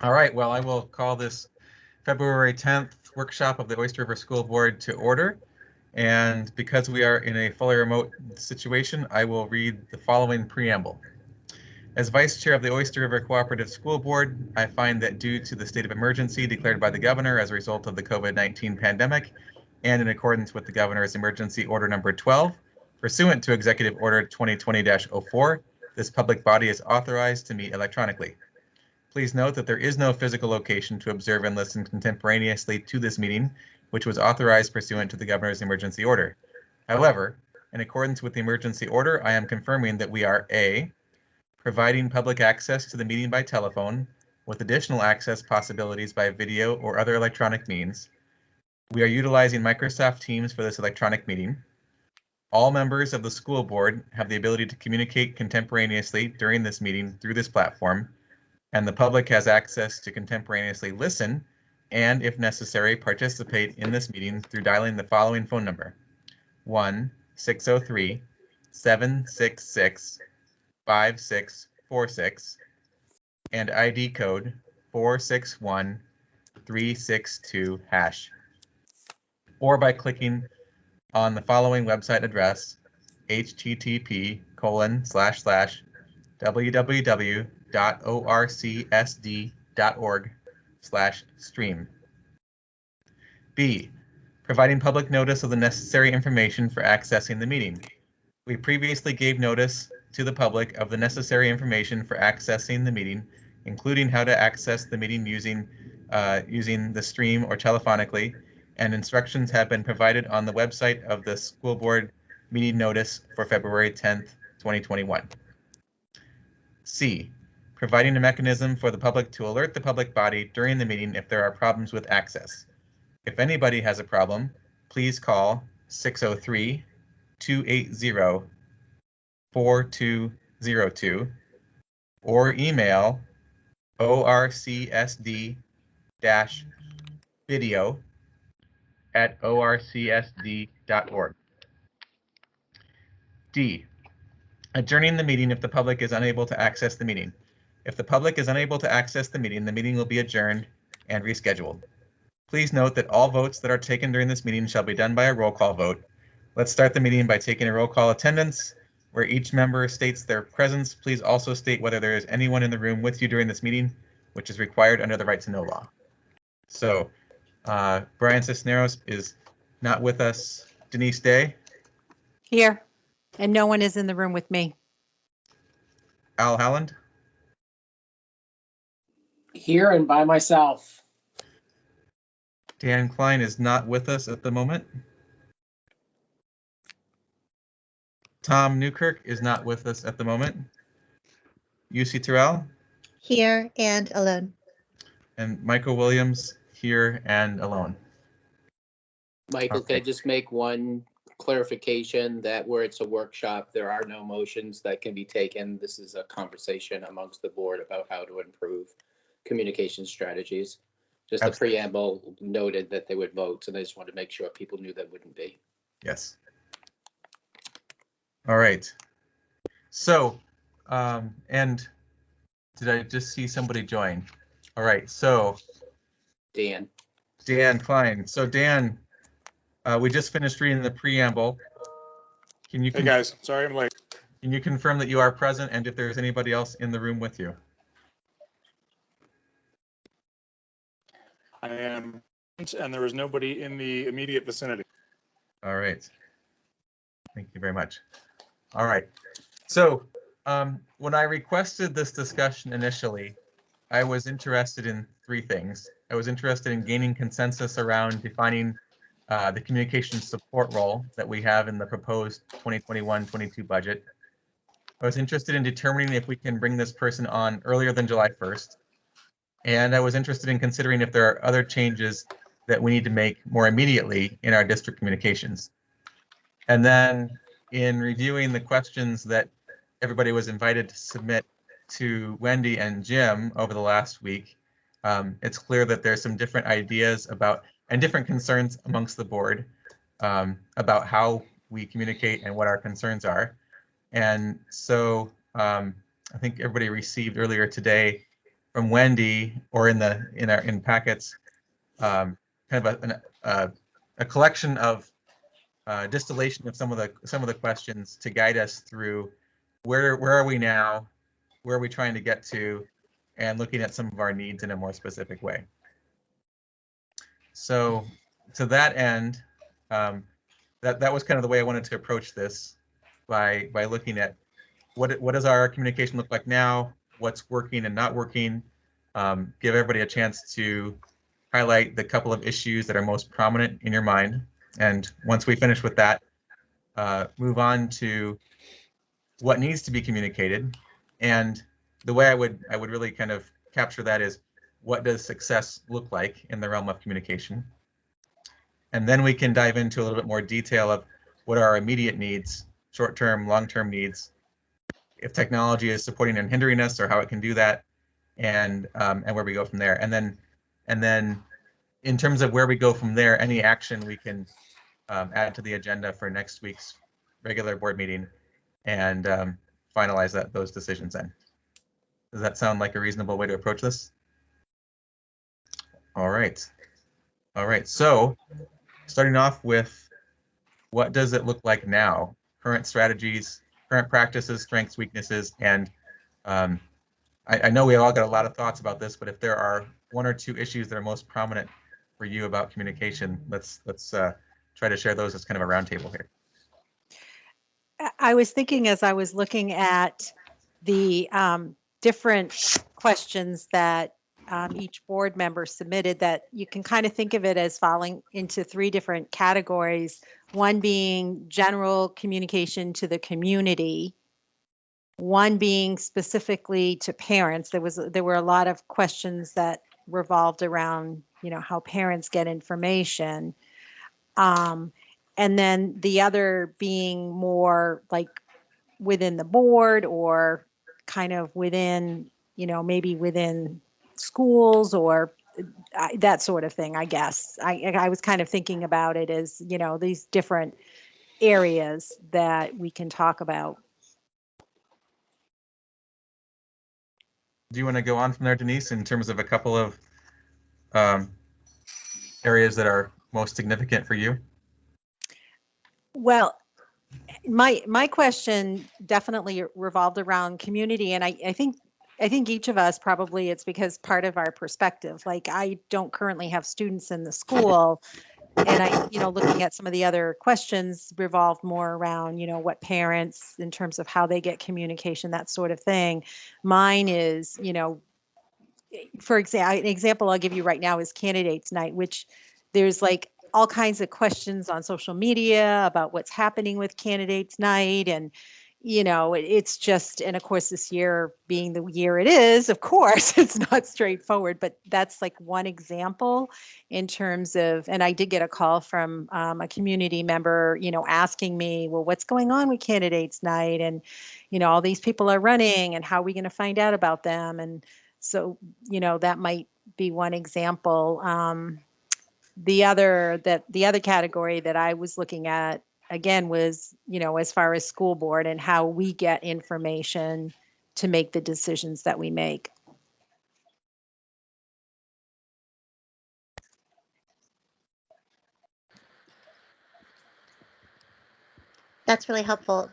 All right, well, I will call this February 10th workshop of the Oyster River School Board to order. And because we are in a fully remote situation, I will read the following preamble. As Vice Chair of the Oyster River Cooperative School Board, I find that due to the state of emergency declared by the governor as a result of the COVID-19 pandemic, and in accordance with the governor's emergency order number 12, pursuant to Executive Order 2020-04, this public body is authorized to meet electronically. Please note that there is no physical location to observe and listen contemporaneously to this meeting, which was authorized pursuant to the governor's emergency order. However, in accordance with the emergency order, I am confirming that we are A, providing public access to the meeting by telephone, with additional access possibilities by video or other electronic means. We are utilizing Microsoft Teams for this electronic meeting. All members of the school board have the ability to communicate contemporaneously during this meeting through this platform, and the public has access to contemporaneously listen and, if necessary, participate in this meeting through dialing the following phone number: 1-603-766-5646 and ID code 461362#, or by clicking on the following website address: http://www.orcsd.org/stream. B, providing public notice of the necessary information for accessing the meeting. We previously gave notice to the public of the necessary information for accessing the meeting, including how to access the meeting using the stream or telephonically, and instructions have been provided on the website of the school board meeting notice for February 10th, 2021. C, providing a mechanism for the public to alert the public body during the meeting if there are problems with access. If anybody has a problem, please call 603-280-4202 or email orcsd-video@orcsd.org. D, adjourning the meeting if the public is unable to access the meeting. If the public is unable to access the meeting will be adjourned and rescheduled. Please note that all votes that are taken during this meeting shall be done by a roll call vote. Let's start the meeting by taking a roll call attendance, where each member states their presence. Please also state whether there is anyone in the room with you during this meeting, which is required under the Right to Know law. So Brian Cisneros is not with us. Denise Day? Here, and no one is in the room with me. Al Halland? Here and by myself. Dan Klein is not with us at the moment. Tom Newkirk is not with us at the moment. UC Terrell? Here and alone. And Michael Williams here and alone. Michael, Okay. can I just make one clarification that where it's a workshop, there are no motions that can be taken. This is a conversation amongst the board about how to improve communication strategies. Just the Absolutely. preamble noted that they would vote, and I just wanted to make sure people knew that wouldn't be. Yes. All right. So, and did I just see somebody join? All right, so Dan, Dan Klein. So Dan, we just finished reading the preamble. Can you Hey guys, sorry I'm late. Can you confirm that you are present and if there's anybody else in the room with you? I am, and there is nobody in the immediate vicinity. All right. Thank you very much. All right. So when I requested this discussion initially, I was interested in three things. I was interested in gaining consensus around defining the communication support role that we have in the proposed 2021-22 budget. I was interested in determining if we can bring this person on earlier than July 1st. And I was interested in considering if there are other changes that we need to make more immediately in our district communications. And then in reviewing the questions that everybody was invited to submit to Wendy and Jim over the last week, it's clear that there's some different ideas about and different concerns amongst the board about how we communicate and what our concerns are. And so I think everybody received earlier today Wendy or in packets, kind of a collection of distillation of some of the questions to guide us through where are we now, where are we trying to get to, and looking at some of our needs in a more specific way. So to that end, that was kind of the way I wanted to approach this, by looking at what does our communication look like now, what's working and not working, give everybody a chance to highlight the couple of issues that are most prominent in your mind. And once we finish with that, move on to what needs to be communicated. And the way I would really kind of capture that is, what does success look like in the realm of communication? And then we can dive into a little bit more detail of what are our immediate needs, short-term, long-term needs, if technology is supporting and hindering us, or how it can do that, and where we go from there. And then in terms of where we go from there, any action we can add to the agenda for next week's regular board meeting, and finalize those decisions then. Does that sound like a reasonable way to approach this? All right. So starting off with, what does it look like now? Current strategies, current practices, strengths, weaknesses, and I know we all got a lot of thoughts about this, but if there are one or two issues that are most prominent for you about communication, let's try to share those as kind of a roundtable here. I was thinking, as I was looking at the different questions that each board member submitted, that you can kind of think of it as falling into three different categories. One being general communication to the community, one being specifically to parents. There were a lot of questions that revolved around, how parents get information. And then the other being more like within the board, or kind of within, maybe within schools, or that sort of thing, I guess. I was kind of thinking about it as, these different areas that we can talk about. Do you want to go on from there, Denise, in terms of a couple of areas that are most significant for you? Well, my question definitely revolved around community, and I think each of us, probably it's because part of our perspective. Like, I don't currently have students in the school, and I, looking at some of the other questions revolved more around, what parents, in terms of how they get communication, that sort of thing. Mine is, for example, an example I'll give you right now is Candidates Night, which there's like all kinds of questions on social media about what's happening with Candidates Night. And, it's just, and of course, this year being the year it is, of course, it's not straightforward, but that's like one example in terms of, and I did get a call from a community member, asking me, well, what's going on with Candidates Night? And, all these people are running, and how are we going to find out about them? And so, that might be one example. The other category that I was looking at, again, was, as far as school board and how we get information to make the decisions that we make. That's really helpful,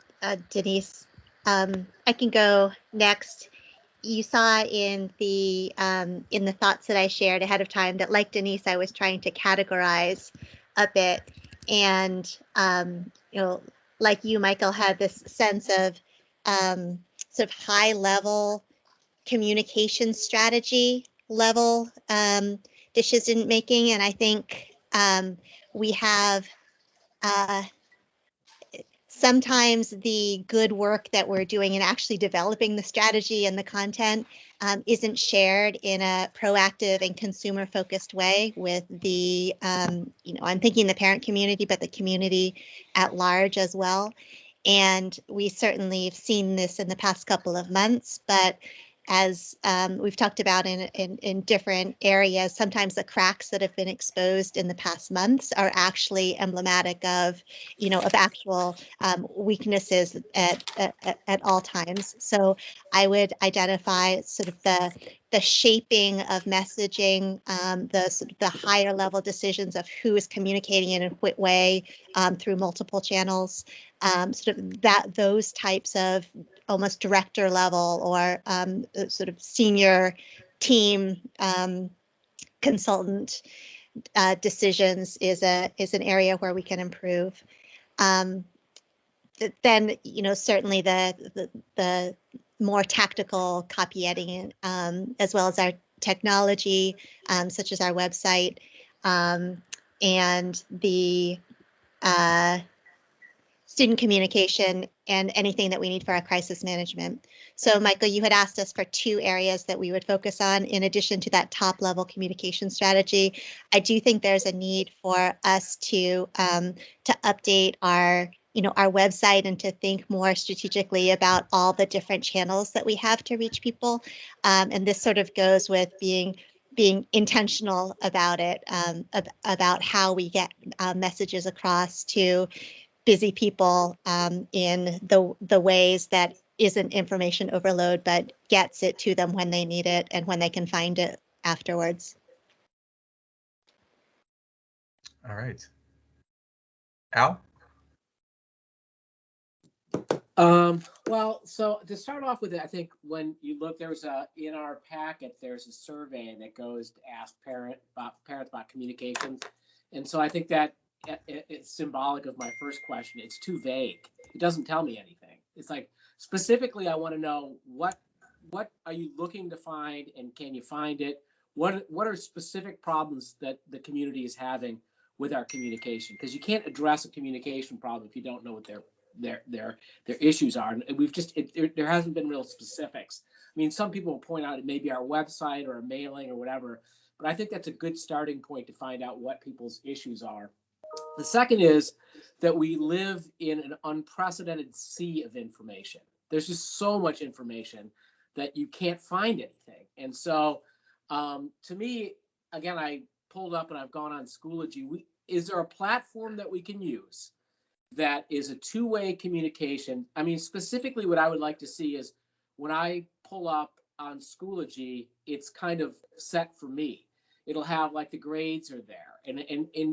Denise. I can go next. You saw in the thoughts that I shared ahead of time that, like Denise, I was trying to categorize a bit, and like you, Michael, had this sense of sort of high level communication strategy level decision making, and I think we have sometimes the good work that we're doing in actually developing the strategy and the content isn't shared in a proactive and consumer focused way with the, I'm thinking the parent community, but the community at large as well. And we certainly have seen this in the past couple of months, but as we've talked about in different areas, sometimes the cracks that have been exposed in the past months are actually emblematic of, of actual weaknesses at all times. So I would identify sort of the shaping of messaging, the higher level decisions of who is communicating in what way through multiple channels, sort of those types of almost director level or sort of senior team consultant decisions is an area where we can improve. Then, certainly the more tactical copy editing, as well as our technology, such as our website, and the student communication and anything that we need for our crisis management. So, Michael, you had asked us for 2 areas that we would focus on in addition to that top level communication strategy. I do think there's a need for us to update our website and to think more strategically about all the different channels that we have to reach people. And this sort of goes with being intentional about it, about how we get messages across to busy people in the ways that isn't information overload, but gets it to them when they need it and when they can find it afterwards. All right. Al? Well, so to start off with it, I think when you look, in our packet, there's a survey that goes to ask parents about communications. And so I think that it's symbolic of my first question. It's too vague. It doesn't tell me anything. It's like, specifically, I want to know what are you looking to find, and can you find it? What are specific problems that the community is having with our communication? Because you can't address a communication problem if you don't know what their issues are. And there hasn't been real specifics. I mean, some people will point out it may be our website or a mailing or whatever, but I think that's a good starting point to find out what people's issues are. The second is that we live in an unprecedented sea of information. There's just so much information that you can't find anything. And so to me, again, I pulled up and I've gone on Schoology. Is there a platform that we can use that is a two-way communication? I mean, specifically what I would like to see is when I pull up on Schoology, it's kind of set for me. It'll have like the grades are there, and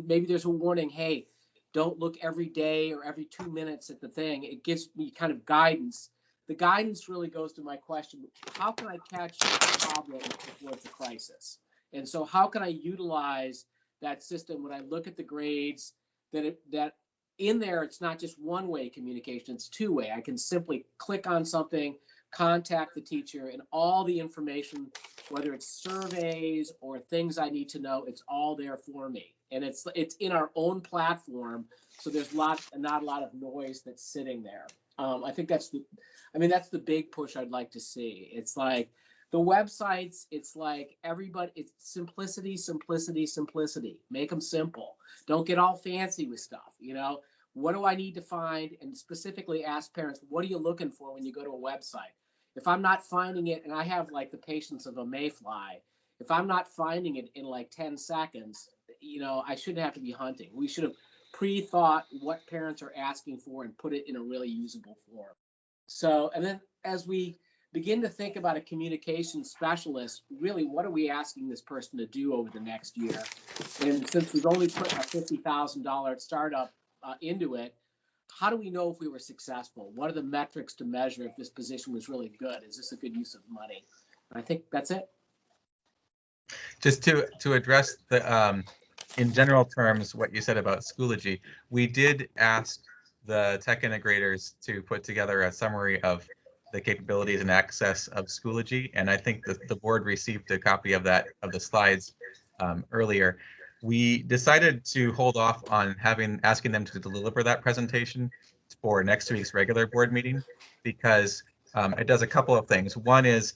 maybe there's a warning, hey, don't look every day or every 2 minutes at the thing. It gives me kind of guidance. The guidance really goes to my question, how can I catch a problem before it's a crisis? And so how can I utilize that system when I look at the grades, that in there, it's not just one-way communication, it's two-way. I can simply click on something, contact the teacher, and all the information, whether it's surveys or things I need to know, it's all there for me. And it's in our own platform, so there's not a lot of noise that's sitting there. I think that's the big push I'd like to see. It's like the websites, it's like everybody, it's simplicity, simplicity, simplicity. Make them simple. Don't get all fancy with stuff, What do I need to find? And specifically ask parents, what are you looking for when you go to a website? If I'm not finding it, and I have like the patience of a mayfly, if I'm not finding it in like 10 seconds, I shouldn't have to be hunting. We should have pre-thought what parents are asking for and put it in a really usable form. So, and then as we begin to think about a communication specialist, really, what are we asking this person to do over the next year? And since we've only put a $50,000 startup into it, how do we know if we were successful? What are the metrics to measure if this position was really good? Is this a good use of money? I think that's it. Just to address the in general terms what you said about Schoology, we did ask the tech integrators to put together a summary of the capabilities and access of Schoology, and I think the board received a copy of that, of the slides earlier. We decided to hold off on asking them to deliver that presentation for next week's regular board meeting because it does a couple of things. One is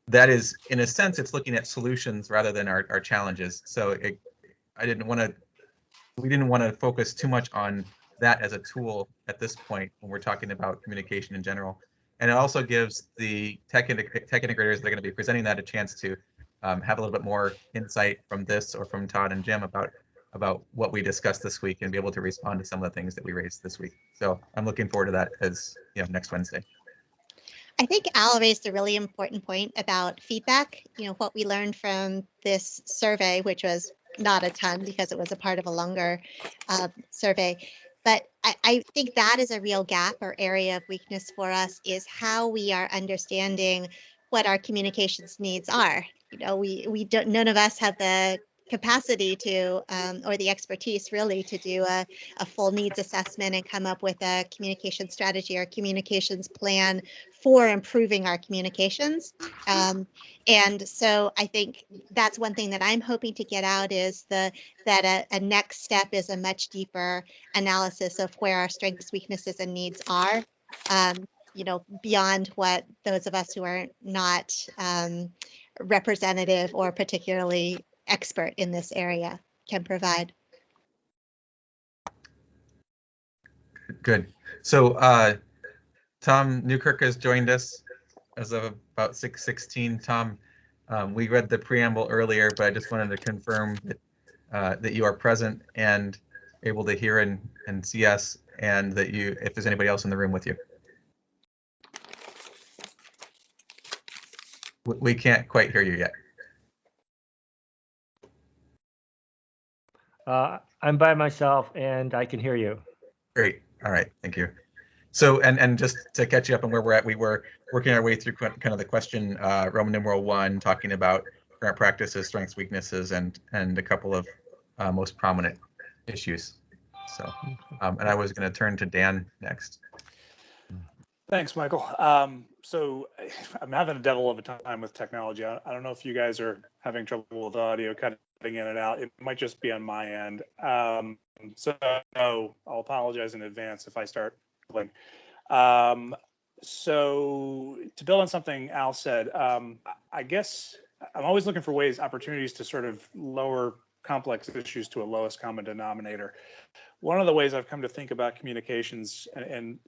that is, in a sense, it's looking at solutions rather than our challenges. So we didn't want to focus too much on that as a tool at this point when we're talking about communication in general. And it also gives the tech integrators that are going to be presenting that a chance to have a little bit more insight from this or from Todd and Jim about what we discussed this week and be able to respond to some of the things that we raised this week. So I'm looking forward to that as next Wednesday. I think Al raised a really important point about feedback. You know, what we learned from this survey, which was not a ton because it was a part of a longer survey. But I think that is a real gap or area of weakness for us, is how we are understanding what our communications needs are. You know, we don't, none of us have the capacity to, or the expertise really, to do a full needs assessment and come up with a communication strategy or communications plan for improving our communications. And so I think that's one thing that I'm hoping to get out, is that a next step is a much deeper analysis of where our strengths, weaknesses, and needs are, you know, beyond what those of us who are not representative or particularly expert in this area can provide. Good. So Tom Newkirk has joined us as of about 6:16. Tom, we read the preamble earlier, but I just wanted to confirm that you are present and able to hear and see us, and that if there's anybody else in the room with you. We can't quite hear you yet. I'm by myself and I can hear you. Great. All right. Thank you. So, and just to catch you up on where we're at, we were working our way through kind of the question, Roman numeral 1, talking about current practices, strengths, weaknesses, and a couple of most prominent issues. So, and I was going to turn to Dan next. Thanks, Michael. So I'm having a devil of a time with technology. I don't know if you guys are having trouble with audio cutting in and out. It might just be on my end. So I'll apologize in advance if I start blinking. So to build on something Al said, I guess I'm always looking for opportunities to sort of lower complex issues to a lowest common denominator. One of the ways I've come to think about communications and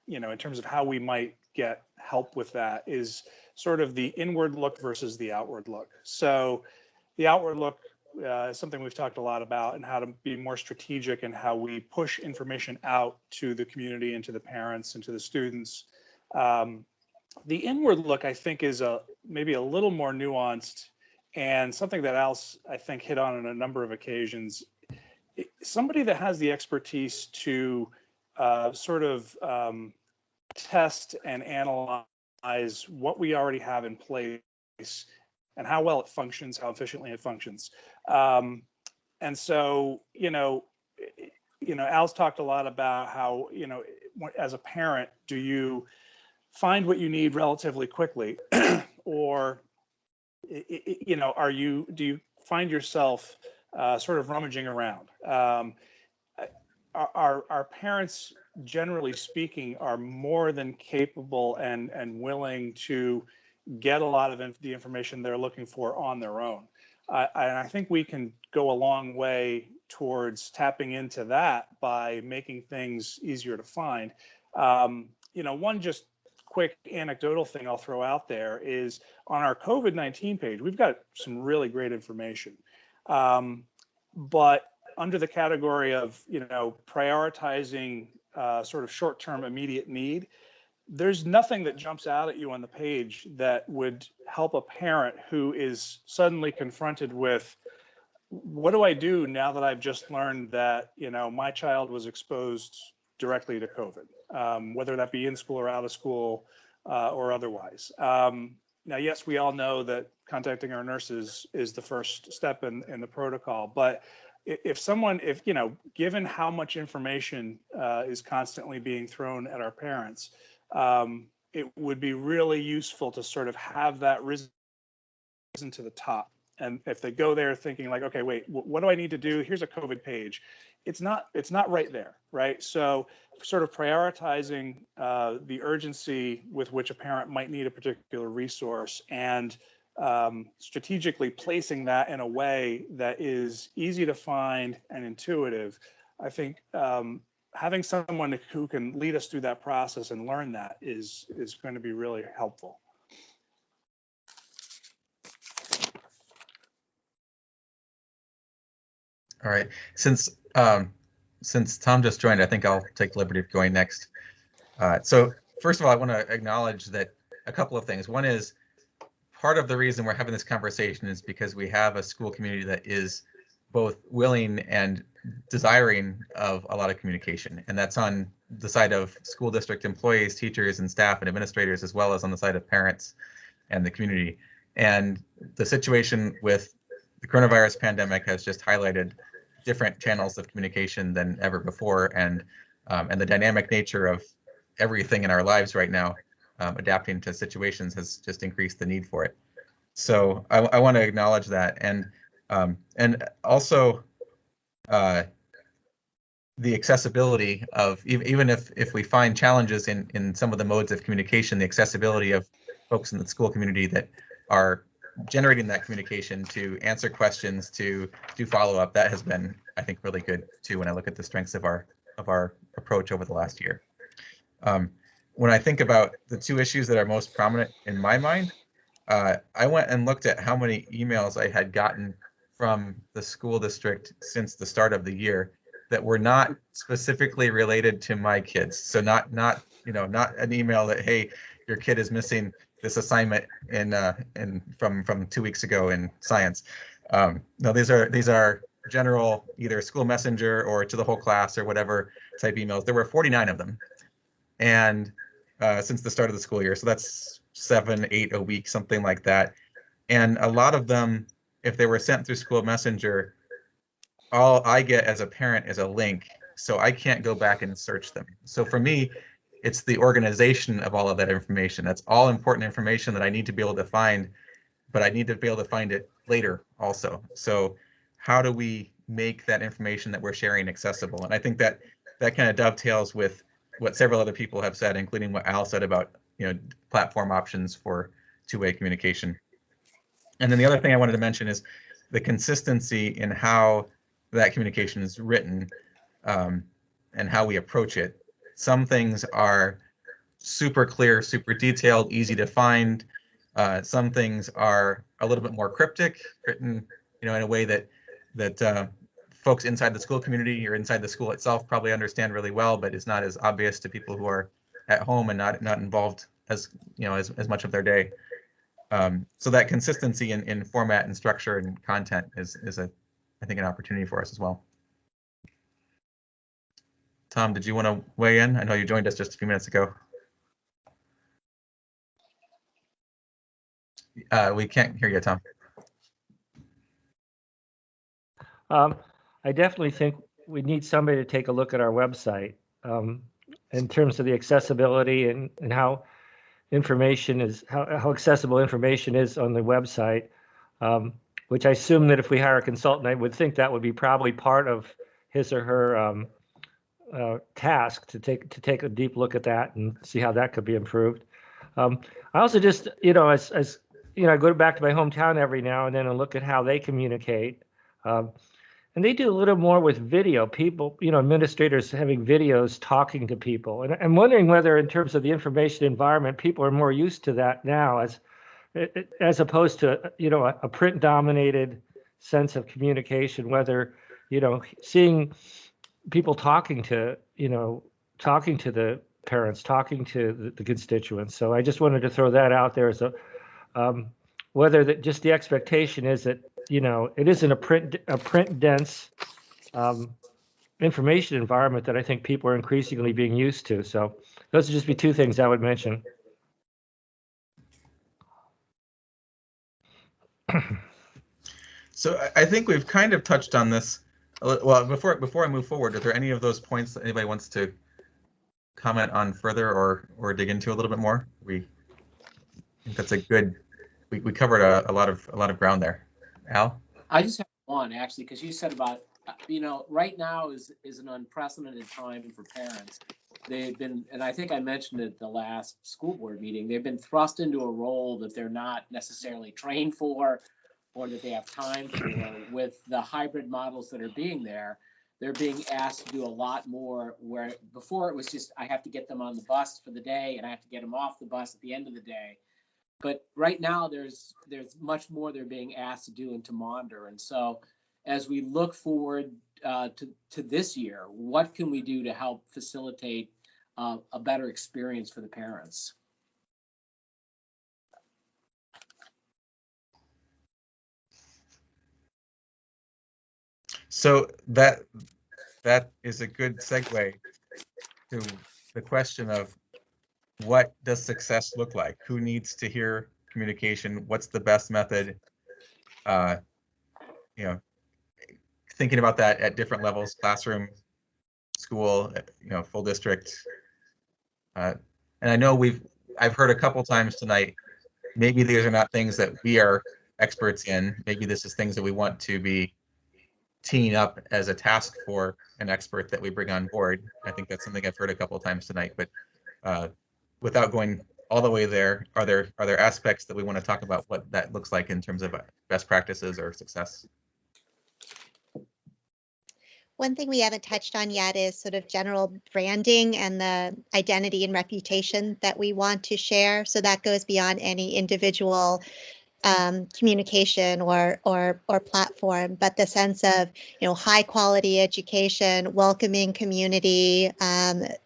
you know, in terms of how we might get help with that, is sort of the inward look versus the outward look. So the outward look is something we've talked a lot about, and how to be more strategic in how we push information out to the community and to the parents and to the students. The inward look, I think, is maybe a little more nuanced, and something that Al's, I think, hit on a number of occasions. Somebody that has the expertise to sort of test and analyze what we already have in place and how well it functions, how efficiently it functions. And so, you know, Al's talked a lot about how, you know, as a parent, do you find what you need relatively quickly, or, you know, do you find yourself sort of rummaging around? Our parents, generally speaking, are more than capable and willing to get a lot of the information they're looking for on their own. And I think we can go a long way towards tapping into that by making things easier to find. You know, one just quick anecdotal thing I'll throw out there is on our COVID-19 page, we've got some really great information. But under the category of, you know, prioritizing sort of short-term immediate need, there's nothing that jumps out at you on the page that would help a parent who is suddenly confronted with, what do I do now that I've just learned that, you know, my child was exposed directly to COVID, whether that be in school or out of school or otherwise. Now, yes, we all know that contacting our nurses is the first step in the protocol, but if you know, given how much information is constantly being thrown at our parents, it would be really useful to sort of have that risen to the top. And if they go there thinking like, okay, wait, what do I need to do? Here's a COVID page. It's not right there, right? So sort of prioritizing the urgency with which a parent might need a particular resource, and strategically placing that in a way that is easy to find and intuitive. I think having someone who can lead us through that process and learn that is going to be really helpful. All right. Since Tom just joined, I think I'll take the liberty of going next. So first of all, I want to acknowledge that a couple of things. One is part of the reason we're having this conversation is because we have a school community that is both willing and desiring of a lot of communication. And that's on the side of school district employees, teachers and staff and administrators, as well as on the side of parents and the community. And the situation with the coronavirus pandemic has just highlighted different channels of communication than ever before. And the dynamic nature of everything in our lives right now, adapting to situations has just increased the need for it. So I want to acknowledge that. And also the accessibility of, even if we find challenges in some of the modes of communication, the accessibility of folks in the school community that are generating that communication to answer questions, to do follow-up, that has been, I think, really good too when I look at the strengths of our approach over the last year. When I think about the two issues that are most prominent in my mind, I went and looked at how many emails I had gotten from the school district since the start of the year that were not specifically related to my kids. So not an email that, hey, your kid is missing this assignment from 2 weeks ago in science. No, these are general, either school messenger or to the whole class or whatever type emails. There were 49 of them, and since the start of the school year, so that's 7, 8 a week, something like that. And a lot of them, if they were sent through school messenger, all I get as a parent is a link, so I can't go back and search them. So for me, it's the organization of all of that information. That's all important information that I need to be able to find, but I need to be able to find it later also. So how do we make that information that we're sharing accessible? And I think that kind of dovetails with what several other people have said, including what Al said about platform options for two-way communication. And then the other thing I wanted to mention is the consistency in how that communication is written, and how we approach it. Some things are super clear, super detailed, easy to find. Some things are a little bit more cryptic, written in a way that folks inside the school community or inside the school itself probably understand really well, but is not as obvious to people who are at home and not involved as much of their day. So that consistency in format and structure and content is I think an opportunity for us as well. Tom, did you want to weigh in? I know you joined us just a few minutes ago. We can't hear you, Tom. I definitely think we need somebody to take a look at our website in terms of the accessibility and how information is, how accessible information is on the website, which I assume that if we hire a consultant, I would think that would be probably part of his or her task to take a deep look at that and see how that could be improved. I also just, as I go back to my hometown every now and then and look at how they communicate. And they do a little more with video. People, administrators having videos talking to people. And I'm wondering whether in terms of the information environment, people are more used to that now as opposed to, a print dominated sense of communication, whether, seeing people talking to the parents, talking to the constituents. So I just wanted to throw that out there as whether that just the expectation is that, it isn't a print dense information environment that I think people are increasingly being used to. So those would just be two things I would mention. So I think we've kind of touched on this. Well, before I move forward, are there any of those points that anybody wants to comment on further or dig into a little bit more? I think that's a good. We covered a lot of ground there. Al? I just have one actually, because you said about, right now is an unprecedented time for parents. They've been, and I think I mentioned it at the last school board meeting, they've been thrust into a role that they're not necessarily trained for or that they have time for. With the hybrid models that are being there, they're being asked to do a lot more, where before it was just, I have to get them on the bus for the day and I have to get them off the bus at the end of the day. But right now, there's much more they're being asked to do and to monitor. And so as we look forward to this year, what can we do to help facilitate a better experience for the parents? So that is a good segue to the question of what does success look like? Who needs to hear communication? What's the best method? You know, thinking about that at different levels, classroom, school, full district. And I know I've heard a couple times tonight, maybe these are not things that we are experts in. Maybe this is things that we want to be teeing up as a task for an expert that we bring on board. I think that's something I've heard a couple of times tonight, but without going all the way there, are there aspects that we want to talk about what that looks like in terms of best practices or success? One thing we haven't touched on yet is sort of general branding and the identity and reputation that we want to share. So that goes beyond any individual communication or platform, but the sense of high quality education, welcoming community,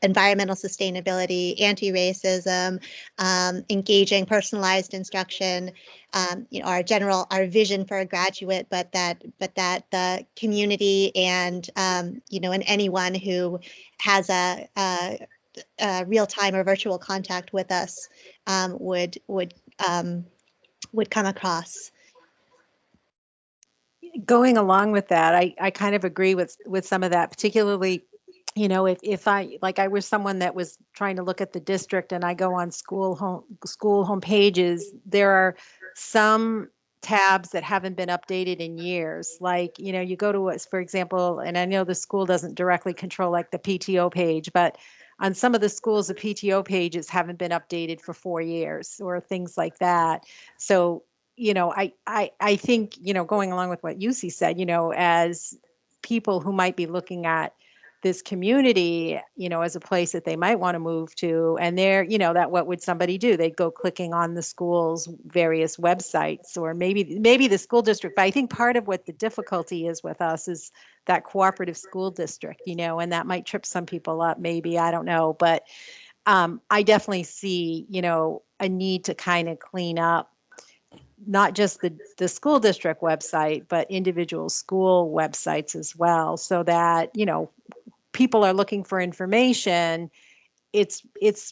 environmental sustainability, anti-racism, engaging personalized instruction, our vision for a graduate, but that the community and and anyone who has a real-time or virtual contact with us would come across. Going along with that, I kind of agree with some of that, particularly, if I was someone that was trying to look at the district and I go on school home pages, there are some tabs that haven't been updated in years. Like, you go to us, for example, and I know the school doesn't directly control like the PTO page, but on some of the schools, the PTO pages haven't been updated for 4 years or things like that. So, I think, going along with what Yussi said, as people who might be looking at this community, as a place that they might want to move to, and that what would somebody do? They'd go clicking on the school's various websites, or maybe the school district. But I think part of what the difficulty is with us is that cooperative school district, and that might trip some people up, maybe, I don't know. But I definitely see, a need to kind of clean up not just the school district website, but individual school websites as well, so that, people are looking for information. It's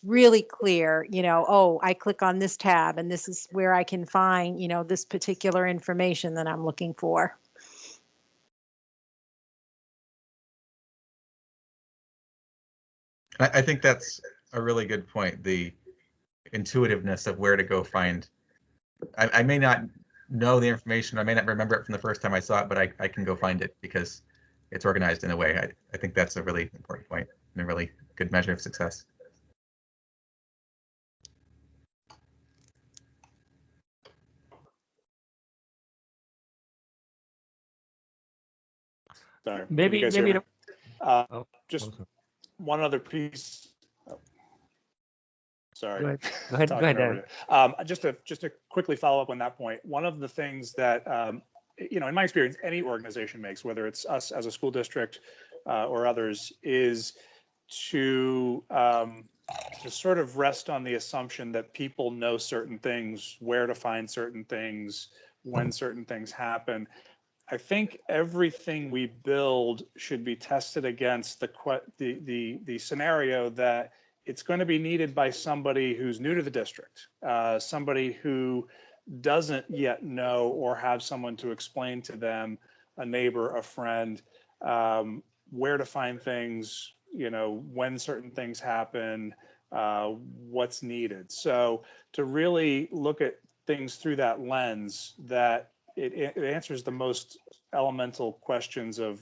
really clear, oh, I click on this tab and this is where I can find, this particular information that I'm looking for. I think that's a really good point. The intuitiveness of where to go find. I may not know the information. I may not remember it from the first time I saw it, but I can go find it because it's organized in a way. I think that's a really important point and a really good measure of success. Sorry. Maybe Can you guys hear me? just one other piece. Sorry. Go ahead, Dan. Just to quickly follow up on that point, one of the things that, in my experience, any organization makes, whether it's us as a school district or others, is to sort of rest on the assumption that people know certain things, where to find certain things, when certain things happen. I think everything we build should be tested against the scenario that it's going to be needed by somebody who's new to the district, somebody who doesn't yet know or have someone to explain to them, a neighbor, a friend, where to find things, when certain things happen, what's needed. So to really look at things through that lens, that it answers the most elemental questions of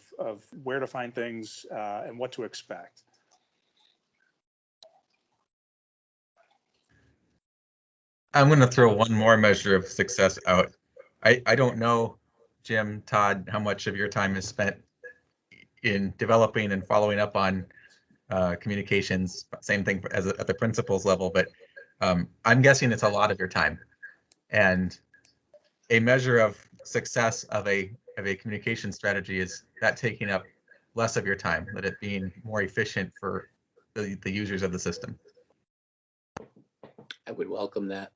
where to find things and what to expect. I'm going to throw one more measure of success out. I don't know, Jim, Todd, how much of your time is spent in developing and following up on communications. Same thing at the principal's level, but I'm guessing it's a lot of your time. And a measure of success of a communication strategy is that taking up less of your time, that it being more efficient for the users of the system. I would welcome that.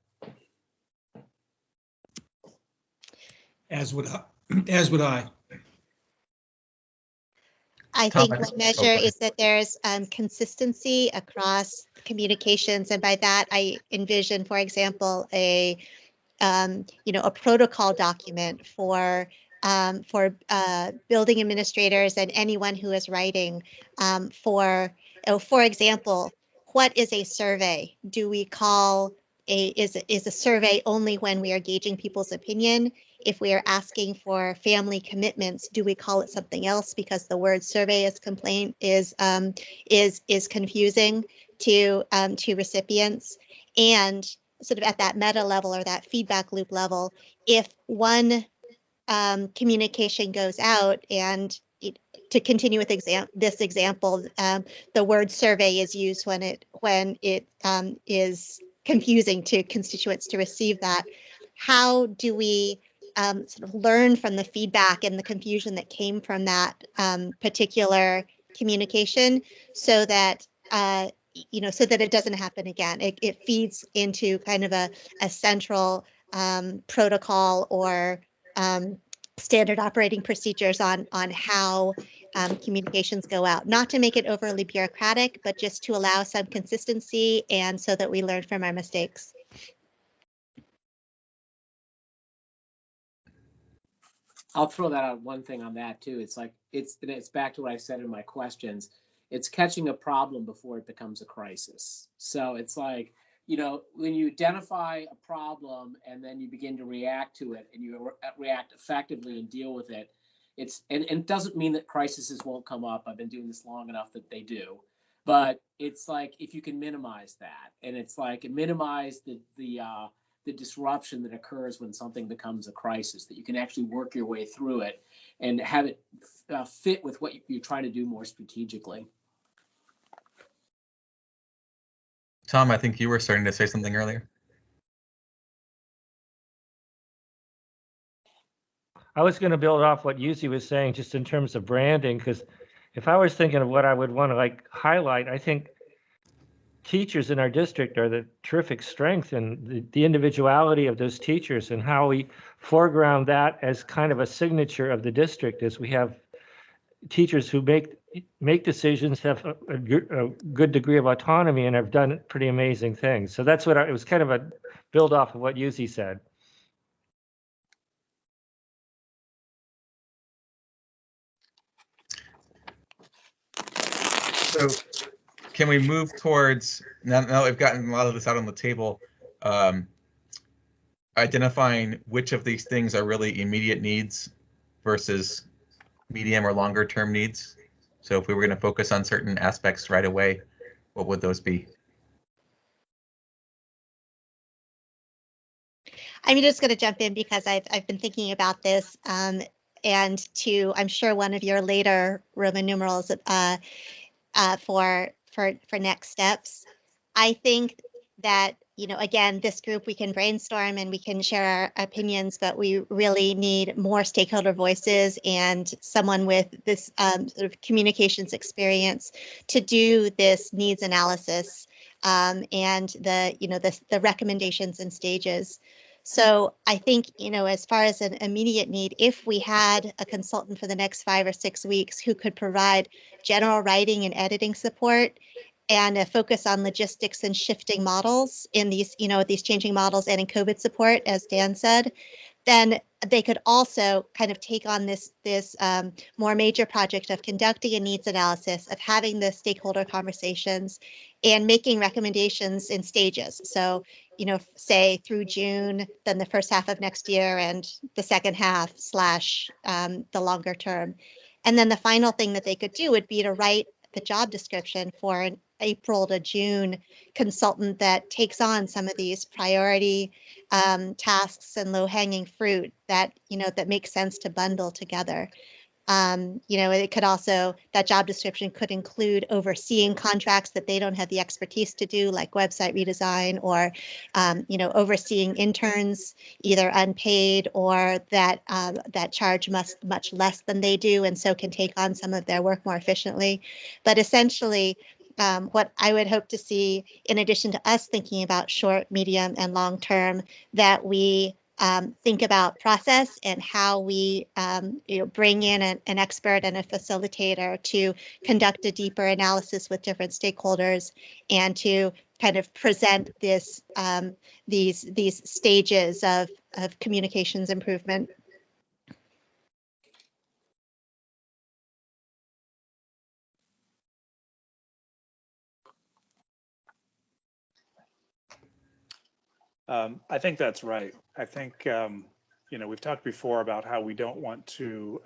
As would I. I Tom, think I- one oh, measure go ahead. is that there's consistency across communications, and by that I envision, for example, a a protocol document for building administrators and anyone who is writing for example, what is a survey? Do we call is a survey only when we are gauging people's opinion? If we are asking for family commitments, do we call it something else because the word survey is confusing to recipients? And sort of at that meta level or that feedback loop level, if one communication goes out and to continue with this example, the word survey is used when it is confusing to constituents to receive that. How do we sort of learn from the feedback and the confusion that came from that particular communication so that so that it doesn't happen again? It feeds into kind of a central protocol or standard operating procedures on how communications go out, not to make it overly bureaucratic, but just to allow some consistency and so that we learn from our mistakes. I'll throw that out one thing on that too. It's like it's back to what I said in my questions. It's catching a problem before it becomes a crisis. So it's like, when you identify a problem and then you begin to react to it and you react effectively and deal with it, and it doesn't mean that crises won't come up. I've been doing this long enough that they do. But it's like if you can minimize that, and it's like minimize the disruption that occurs when something becomes a crisis, that you can actually work your way through it and have it fit with what you're trying to do more strategically. Tom, I think you were starting to say something earlier. I was going to build off what Yuzi was saying just in terms of branding, because if I was thinking of what I would want to highlight, I think teachers in our district are the terrific strength, and the individuality of those teachers and how we foreground that as kind of a signature of the district is we have teachers who make decisions, have a good degree of autonomy, and have done pretty amazing things. So that's what it was kind of a build off of what Yuzi said. So can we move towards, now that we've gotten a lot of this out on the table, identifying which of these things are really immediate needs versus medium or longer term needs? So if we were going to focus on certain aspects right away, what would those be? I'm just going to jump in because I've been thinking about this, and I'm sure one of your later Roman numerals for next steps. I think that again, this group, we can brainstorm and we can share our opinions, but we really need more stakeholder voices and someone with this sort of communications experience to do this needs analysis and the recommendations and stages. So I think, as far as an immediate need, if we had a consultant for the next 5 or 6 weeks who could provide general writing and editing support and a focus on logistics and shifting models in these, these changing models and in COVID support, as Dan said, then they could also kind of take on this more major project of conducting a needs analysis, of having the stakeholder conversations and making recommendations in stages. So, say through June, then the first half of next year and the second half / the longer term. And then the final thing that they could do would be to write the job description for an April to June consultant that takes on some of these priority tasks and low-hanging fruit that that makes sense to bundle together. It could also, that job description could include overseeing contracts that they don't have the expertise to do, like website redesign, or overseeing interns, either unpaid or that charge much less than they do, and so can take on some of their work more efficiently. But essentially, what I would hope to see, in addition to us thinking about short, medium, and long term, that we think about process and how we bring in an expert and a facilitator to conduct a deeper analysis with different stakeholders and to kind of present these stages of communications improvement. I think that's right. I think, we've talked before about how we don't want to,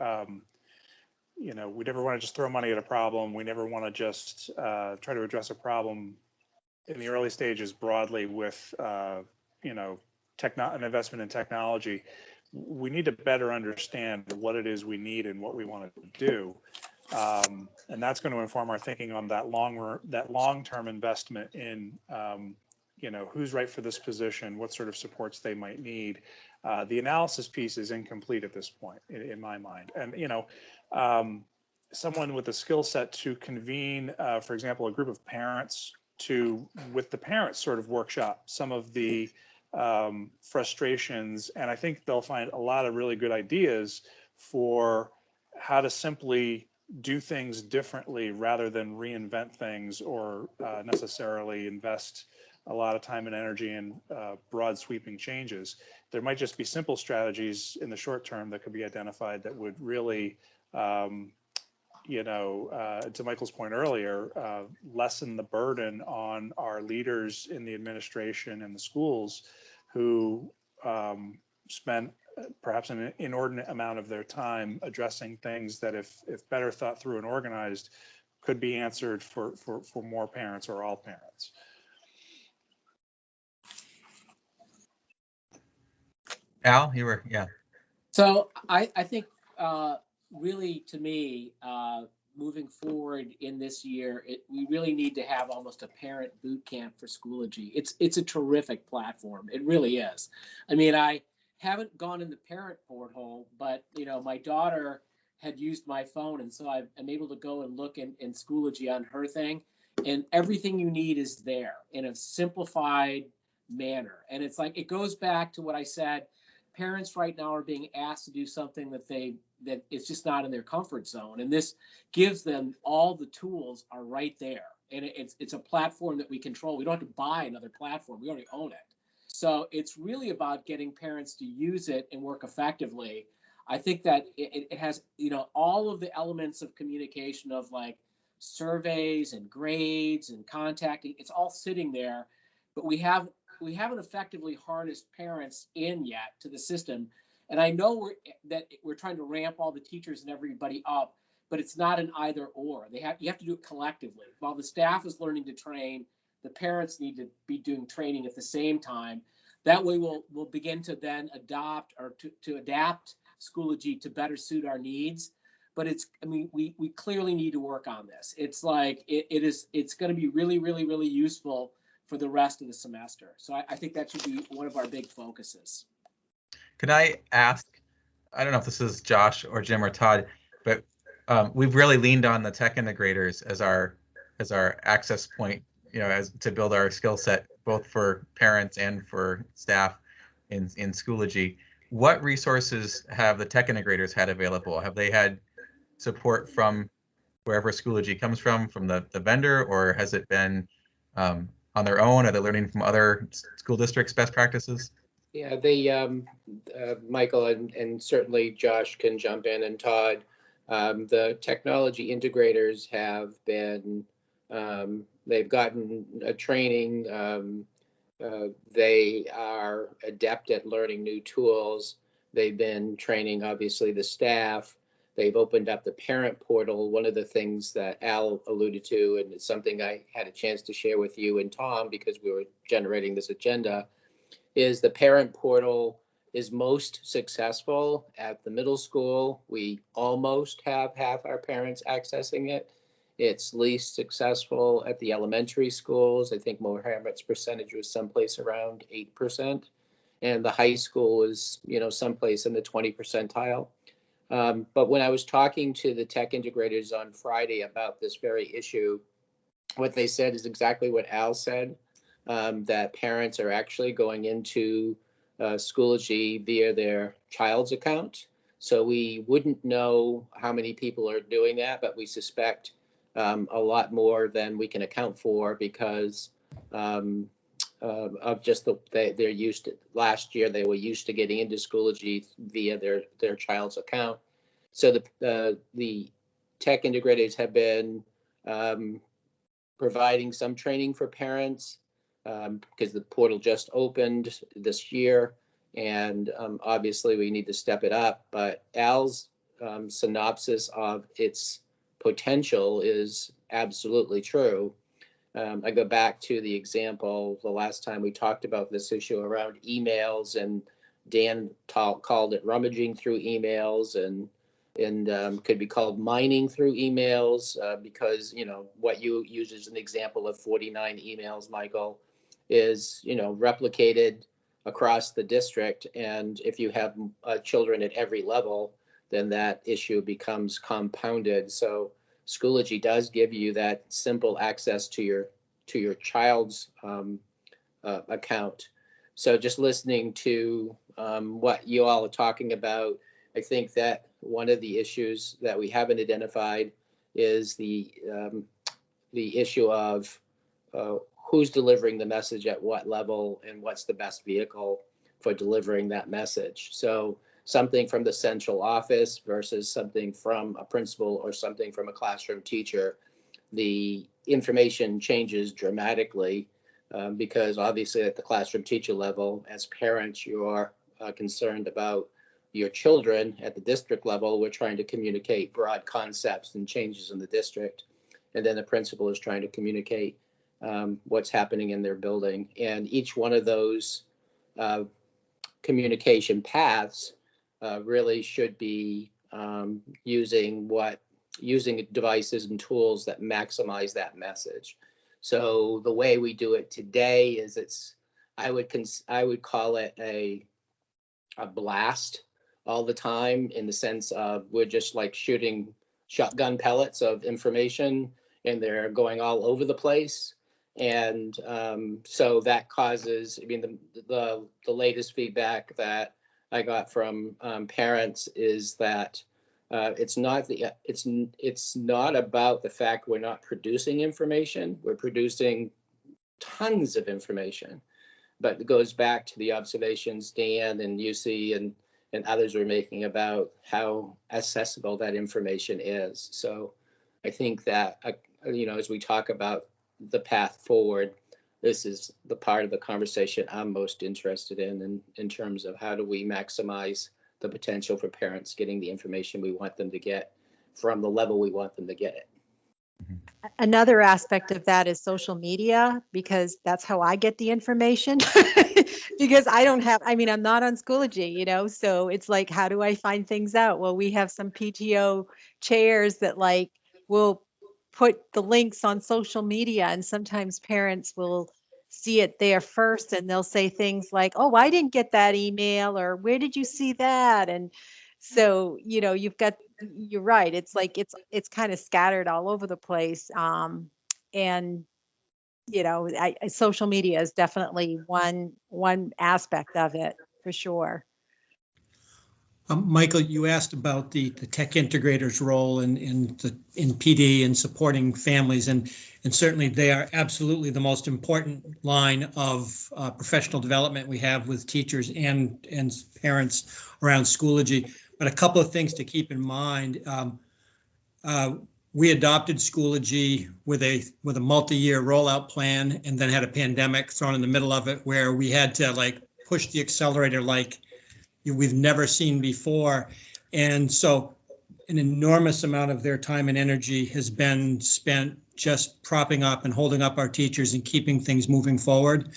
we never want to just throw money at a problem. We never want to just try to address a problem in the early stages broadly with, an investment in technology. We need to better understand what it is we need and what we want to do. And that's going to inform our thinking on that long-term investment in, who's right for this position, what sort of supports they might need. The analysis piece is incomplete at this point, in my mind. And, someone with a skill set to convene, for example, a group of parents with the parents sort of workshop some of the frustrations. And I think they'll find a lot of really good ideas for how to simply do things differently rather than reinvent things or necessarily invest a lot of time and energy in broad sweeping changes. There might just be simple strategies in the short term that could be identified that would really, to Michael's point earlier, lessen the burden on our leaders in the administration and the schools who spend perhaps an inordinate amount of their time addressing things that if better thought through and organized could be answered for more parents or all parents. Al, yeah. So I think really, to me, moving forward in this year, we really need to have almost a parent boot camp for Schoology. It's a terrific platform. It really is. I mean, I haven't gone in the parent porthole, but my daughter had used my phone, and so I'm able to go and look in Schoology on her thing, and everything you need is there in a simplified manner. And it's like, it goes back to what I said. Parents right now are being asked to do something that is just not in their comfort zone, and this gives them all the tools are right there, and it's a platform that we control. We don't have to buy another platform; we already own it. So it's really about getting parents to use it and work effectively. I think that it has all of the elements of communication of like surveys and grades and contacting. It's all sitting there, but we haven't effectively harnessed parents in yet to the system. And I know we're trying to ramp all the teachers and everybody up, but it's not an either or. You have to do it collectively. While the staff is learning to train, the parents need to be doing training at the same time. That way we'll begin to then adopt or to adapt Schoology to better suit our needs. But we clearly need to work on this. It's like it's going to be really, really, really useful for the rest of the semester. So I think that should be one of our big focuses. Could I ask, I don't know if this is Josh or Jim or Todd, but we've really leaned on the tech integrators as our access point, as to build our skill set, both for parents and for staff in Schoology. What resources have the tech integrators had available? Have they had support from wherever Schoology comes from the vendor, or has it been on their own? Are they learning from other school districts' best practices? Yeah, they, Michael and certainly Josh can jump in, and Todd, the technology integrators have been, they've gotten a training. They are adept at learning new tools. They've been training, obviously, the staff. They've opened up the parent portal. One of the things that Al alluded to, and it's something I had a chance to share with you and Tom because we were generating this agenda, is the parent portal is most successful at the middle school. We almost have half our parents accessing it. It's least successful at the elementary schools. I think Mohamed's percentage was someplace around 8%. And the high school is, someplace in the 20 percentile. But when I was talking to the tech integrators on Friday about this very issue, what they said is exactly what Al said, that parents are actually going into Schoology via their child's account. So we wouldn't know how many people are doing that, but we suspect a lot more than we can account for because of just they're used to, last year they were used to getting into Schoology via their child's account. So the tech integrators have been providing some training for parents because the portal just opened this year, and obviously we need to step it up. But Al's synopsis of its potential is absolutely true. I go back to the example the last time we talked about this issue around emails, and Dan called it rummaging through emails, and could be called mining through emails because, you know, what you use as an example of 49 emails, Michael, is, you know, replicated across the district. And if you have children at every level, then that issue becomes compounded. So Schoology does give you that simple access to your child's account. So just listening to what you all are talking about, I think that one of the issues that we haven't identified is the issue of who's delivering the message at what level and what's the best vehicle for delivering that message. So something from the central office versus something from a principal or something from a classroom teacher, the information changes dramatically because obviously at the classroom teacher level, as parents, you're concerned about your children. At the district level, we're trying to communicate broad concepts and changes in the district. And then the principal is trying to communicate what's happening in their building. And each one of those communication paths really should be using devices and tools that maximize that message. So the way we do it today is I would call it a blast all the time, in the sense of we're just like shooting shotgun pellets of information and they're going all over the place. And so that causes, I mean, the latest feedback that I got from parents is that it's not about the fact we're not producing information. We're producing tons of information, but it goes back to the observations Dan and UC and others were making about how accessible that information is. So I think that, you know, as we talk about the path forward, this is the part of the conversation I'm most interested in terms of how do we maximize the potential for parents getting the information we want them to get from the level we want them to get it. Another aspect of that is social media, because that's how I get the information. Because I'm not on Schoology, you know, so it's like, how do I find things out? Well, we have some PTO chairs that like will put the links on social media, and sometimes parents will see it there first and they'll say things like, oh, I didn't get that email, or where did you see that? And so, you know, you're right. It's like, it's kind of scattered all over the place. And, you know, social media is definitely one aspect of it for sure. Michael, you asked about the tech integrators' role in PD and supporting families, and certainly they are absolutely the most important line of professional development we have with teachers and parents around Schoology. But a couple of things to keep in mind. We adopted Schoology with a multi-year rollout plan, and then had a pandemic thrown in the middle of it where we had to like push the accelerator like we've never seen before. And so an enormous amount of their time and energy has been spent just propping up and holding up our teachers and keeping things moving forward.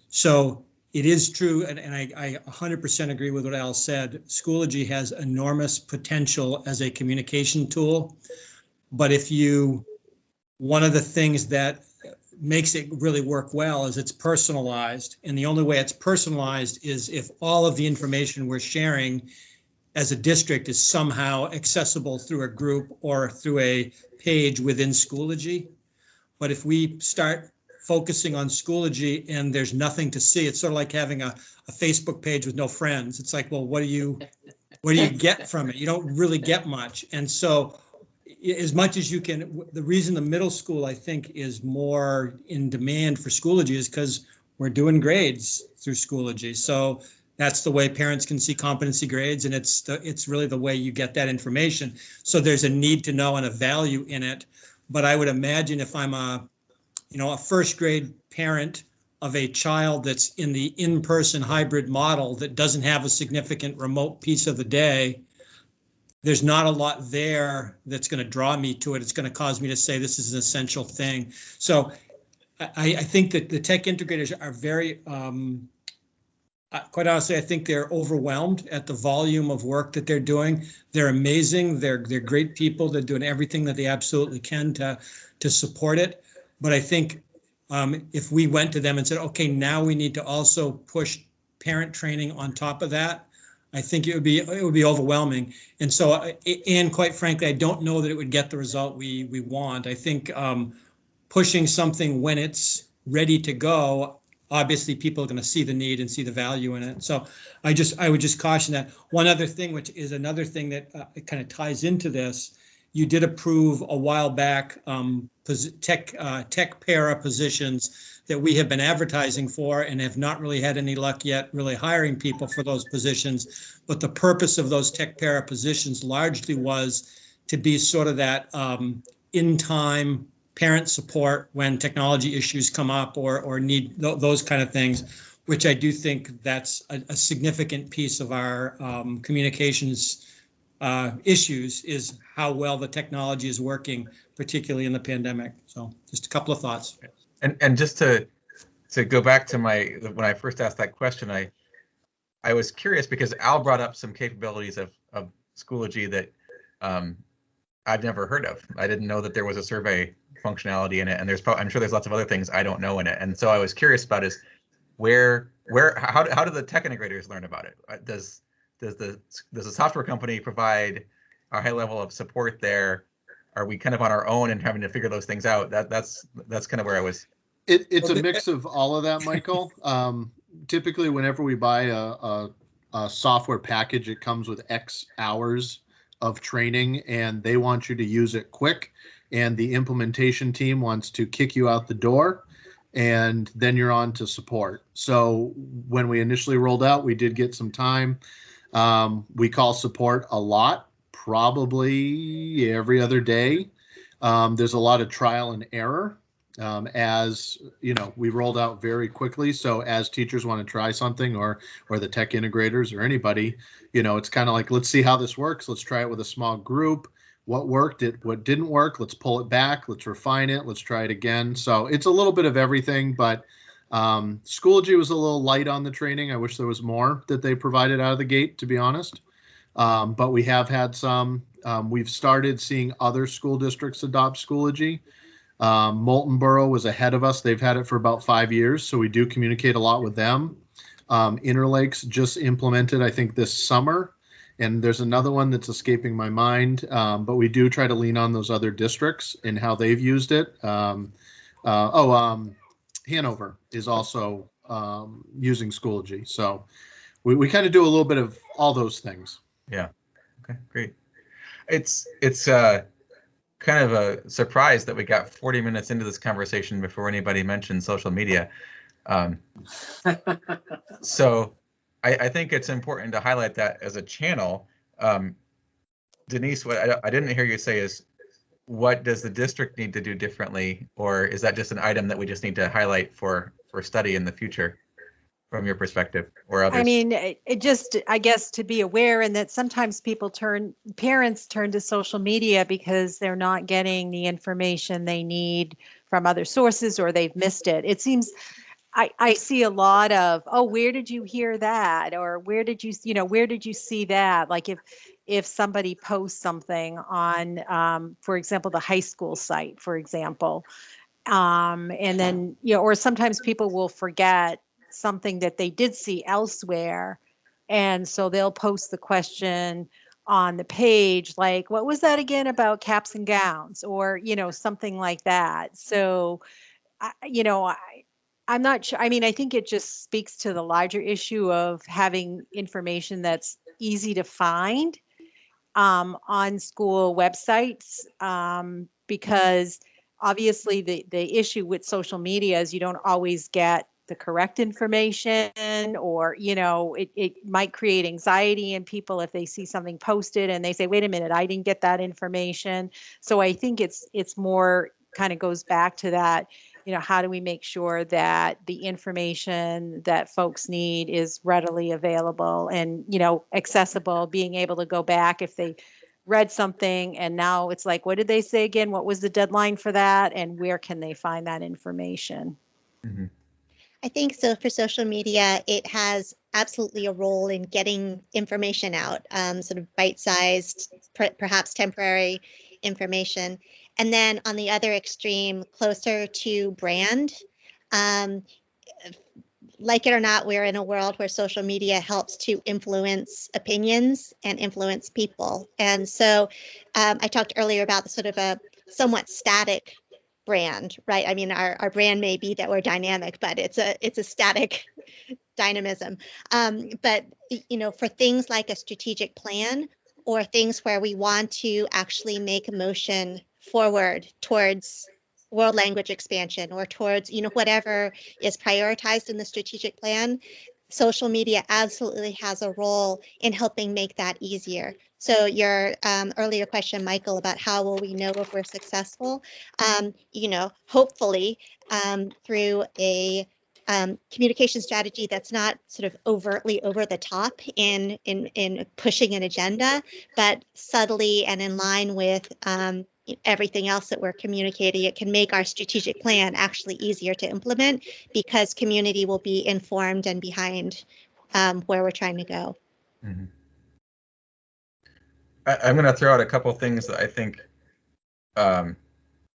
So it is true, and I 100% agree with what Al said. Schoology has enormous potential as a communication tool, but one of the things that makes it really work well is it's personalized, and the only way it's personalized is if all of the information we're sharing as a district is somehow accessible through a group or through a page within Schoology. But if we start focusing on Schoology and there's nothing to see. It's sort of like having a Facebook page with no friends. It's like, well, what do you get from it? You don't really get much. And so as much as you can, the reason the middle school, I think, is more in demand for Schoology is because we're doing grades through Schoology. So that's the way parents can see competency grades, and it's really the way you get that information. So there's a need to know and a value in it. But I would imagine if I'm a first grade parent of a child that's in the in-person hybrid model that doesn't have a significant remote piece of the day, there's not a lot there that's going to draw me to it. It's going to cause me to say this is an essential thing. So I think that the tech integrators are very, quite honestly, I think they're overwhelmed at the volume of work that they're doing. They're amazing. They're great people. They're doing everything that they absolutely can to support it. But I think if we went to them and said, okay, now we need to also push parent training on top of that, I think it would be overwhelming. And so, and quite frankly, I don't know that it would get the result we want. I think pushing something when it's ready to go, obviously people are going to see the need and see the value in it. So I would just caution that. One other thing, which is another thing that kind of ties into this, you did approve a while back tech para positions that we have been advertising for and have not really had any luck yet really hiring people for those positions. But the purpose of those tech para positions largely was to be sort of that in-time parent support when technology issues come up or need those kind of things, which I do think that's a significant piece of our communications issues, is how well the technology is working, particularly in the pandemic. So just a couple of thoughts. And just to go back to when I first asked that question, I was curious because Al brought up some capabilities of Schoology that I've never heard of. I didn't know that there was a survey functionality in it, and I'm sure there's lots of other things I don't know in it. And so I was curious about is how do the tech integrators learn about it? Does the software company provide a high level of support there? Are we kind of on our own and having to figure those things out? That's kind of where I was. It's a mix of all of that, Michael. Typically, whenever we buy a software package, it comes with X hours of training, and they want you to use it quick. And the implementation team wants to kick you out the door, and then you're on to support. So when we initially rolled out, we did get some time. We call support a lot. Probably every other day. There's a lot of trial and error as we rolled out very quickly. So as teachers want to try something or the tech integrators or anybody, it's kind of like, let's see how this works. Let's try it with a small group. What worked, what didn't work, let's pull it back. Let's refine it. Let's try it again. So it's a little bit of everything, but Schoology was a little light on the training. I wish there was more that they provided out of the gate, to be honest. But we have had some. We've started seeing other school districts adopt Schoology. Moulton Borough was ahead of us. They've had it for about 5 years, so we do communicate a lot with them. Interlakes just implemented, I think, this summer, and there's another one that's escaping my mind. But we do try to lean on those other districts and how they've used it. Hanover is also using Schoology, so we kind of do a little bit of all those things. Yeah. Okay, great. It's kind of a surprise that we got 40 minutes into this conversation before anybody mentioned social media. So I think it's important to highlight that as a channel. Denise, what I didn't hear you say is, what does the district need to do differently, or is that just an item that we just need to highlight for study in the future? From your perspective or others? I mean, it just, I guess, to be aware, and that sometimes parents turn to social media because they're not getting the information they need from other sources, or they've missed it. It seems, I see a lot of, oh, where did you hear that? Or where did you see that? Like if somebody posts something on, for example, the high school site, for example, and then, or sometimes people will forget something that they did see elsewhere, and so they'll post the question on the page, like, what was that again about caps and gowns, or something like that. So I'm not sure. I mean, I think it just speaks to the larger issue of having information that's easy to find on school websites, because obviously the issue with social media is you don't always get the correct information, or it might create anxiety in people if they see something posted and they say, wait a minute, I didn't get that information. So I think it's more kind of goes back to that, how do we make sure that the information that folks need is readily available and accessible, being able to go back if they read something and now it's like, what did they say again, what was the deadline for that, and where can they find that information? Mm-hmm. I think so. For social media, it has absolutely a role in getting information out, sort of bite-sized, perhaps temporary information. And then on the other extreme, closer to brand, like it or not, we're in a world where social media helps to influence opinions and influence people. And so I talked earlier about the sort of a somewhat static brand, right? I mean, our brand may be that we're dynamic, but it's a static dynamism. But for things like a strategic plan or things where we want to actually make a motion forward towards world language expansion or towards whatever is prioritized in the strategic plan, social media absolutely has a role in helping make that easier. So your earlier question, Michael, about how will we know if we're successful, hopefully through a communication strategy that's not sort of overtly over the top in pushing an agenda, but subtly and in line with everything else that we're communicating. It can make our strategic plan actually easier to implement because community will be informed and behind where we're trying to go. Mm-hmm. I'm going to throw out a couple of things that I think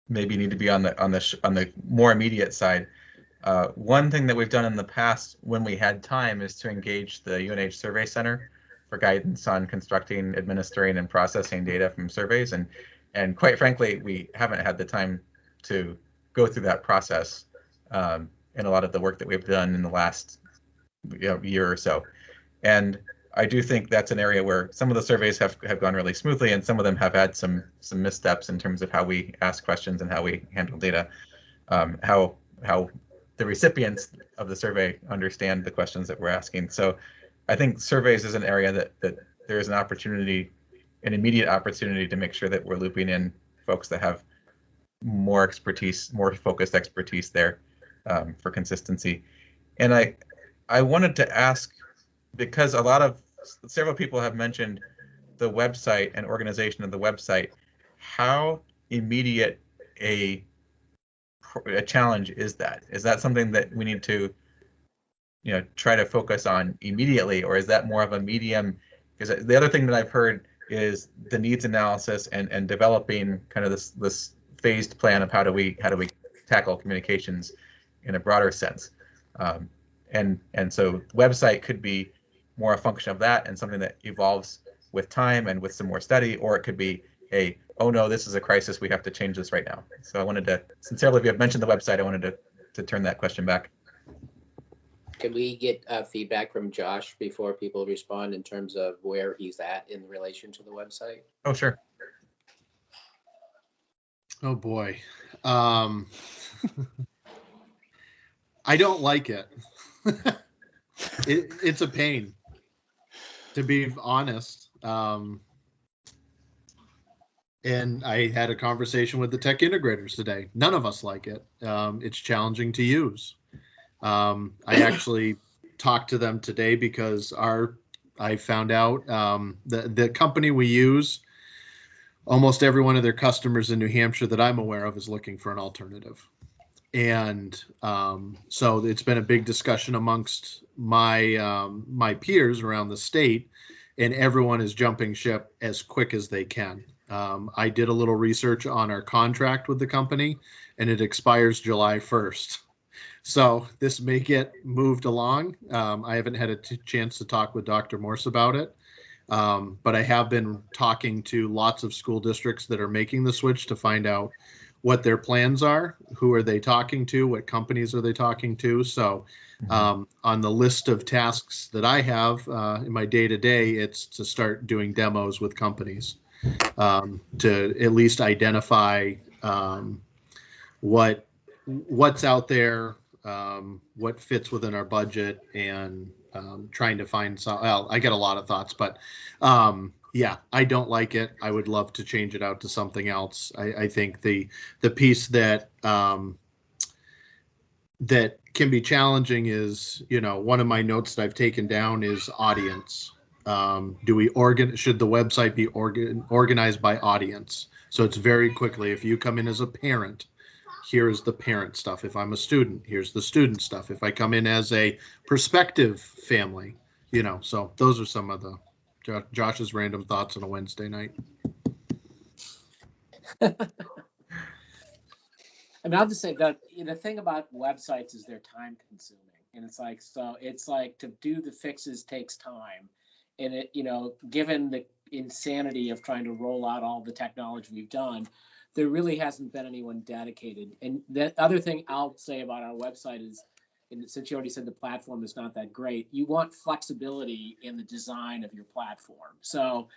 maybe need to be on the more immediate side. One thing that we've done in the past when we had time is to engage the UNH Survey Center for guidance on constructing, administering, and processing data from surveys. And quite frankly, we haven't had the time to go through that process in a lot of the work that we've done in the last year or so. And I do think that's an area where some of the surveys have gone really smoothly, and some of them have had some missteps in terms of how we ask questions and how we handle data, how the recipients of the survey understand the questions that we're asking. So I think surveys is an area that there is an immediate opportunity to make sure that we're looping in folks that have more expertise, more focused expertise there for consistency. And I wanted to ask, because several people have mentioned the website and organization of the website, how immediate a challenge is that? Is that something that we need to try to focus on immediately, or is that more of a medium? Because the other thing that I've heard is the needs analysis and developing kind of this phased plan of how do we tackle communications in a broader sense. And so the website could be more a function of that and something that evolves with time and with some more study, or it could be oh no, this is a crisis, we have to change this right now. So I wanted to, sincerely, if you have mentioned the website, I wanted to turn that question back. Can we get feedback from Josh before people respond in terms of where he's at in relation to the website? Oh, sure. Oh boy. I don't like it. It's a pain, to be honest. And I had a conversation with the tech integrators today. None of us like it. It's challenging to use. I actually talked to them today because I found out the company we use, almost every one of their customers in New Hampshire that I'm aware of is looking for an alternative. And so it's been a big discussion amongst my peers around the state, and everyone is jumping ship as quick as they can. I did a little research on our contract with the company, and it expires July 1st. So this may get moved along. I haven't had a chance to talk with Dr. Morse about it, but I have been talking to lots of school districts that are making the switch to find out what their plans are, who are they talking to, what companies are they talking to. So on the list of tasks that I have in my day-to-day, it's to start doing demos with companies to at least identify what's out there, what fits within our budget, and trying to find some. Well, I get a lot of thoughts, but yeah, I don't like it. I would love to change it out to something else. I think the piece that that can be challenging is, one of my notes that I've taken down is audience. Should the website be organized by audience? So it's very quickly, if you come in as a parent, here's the parent stuff. If I'm a student, here's the student stuff. If I come in as a prospective family, so those are some of the Josh's random thoughts on a Wednesday night. I mean, I'll just say that the thing about websites is they're time consuming, and it's like to do the fixes takes time, and it, given the insanity of trying to roll out all the technology we've done, there really hasn't been anyone dedicated. And the other thing I'll say about our website is, and since you already said the platform is not that great, you want flexibility in the design of your platform. So,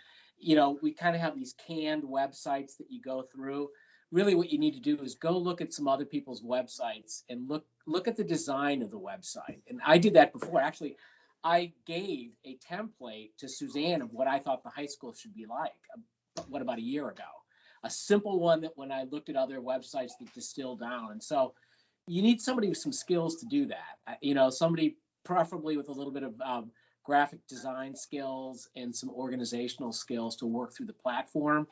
we kind of have these canned websites that you go through. Really what you need to do is go look at some other people's websites and look at the design of the website. And I did that before. Actually, I gave a template to Suzanne of what I thought the high school should be like, about a year ago. A simple one that when I looked at other websites that distilled down. And so you need somebody with some skills to do that. Somebody preferably with a little bit of graphic design skills and some organizational skills to work through the platform.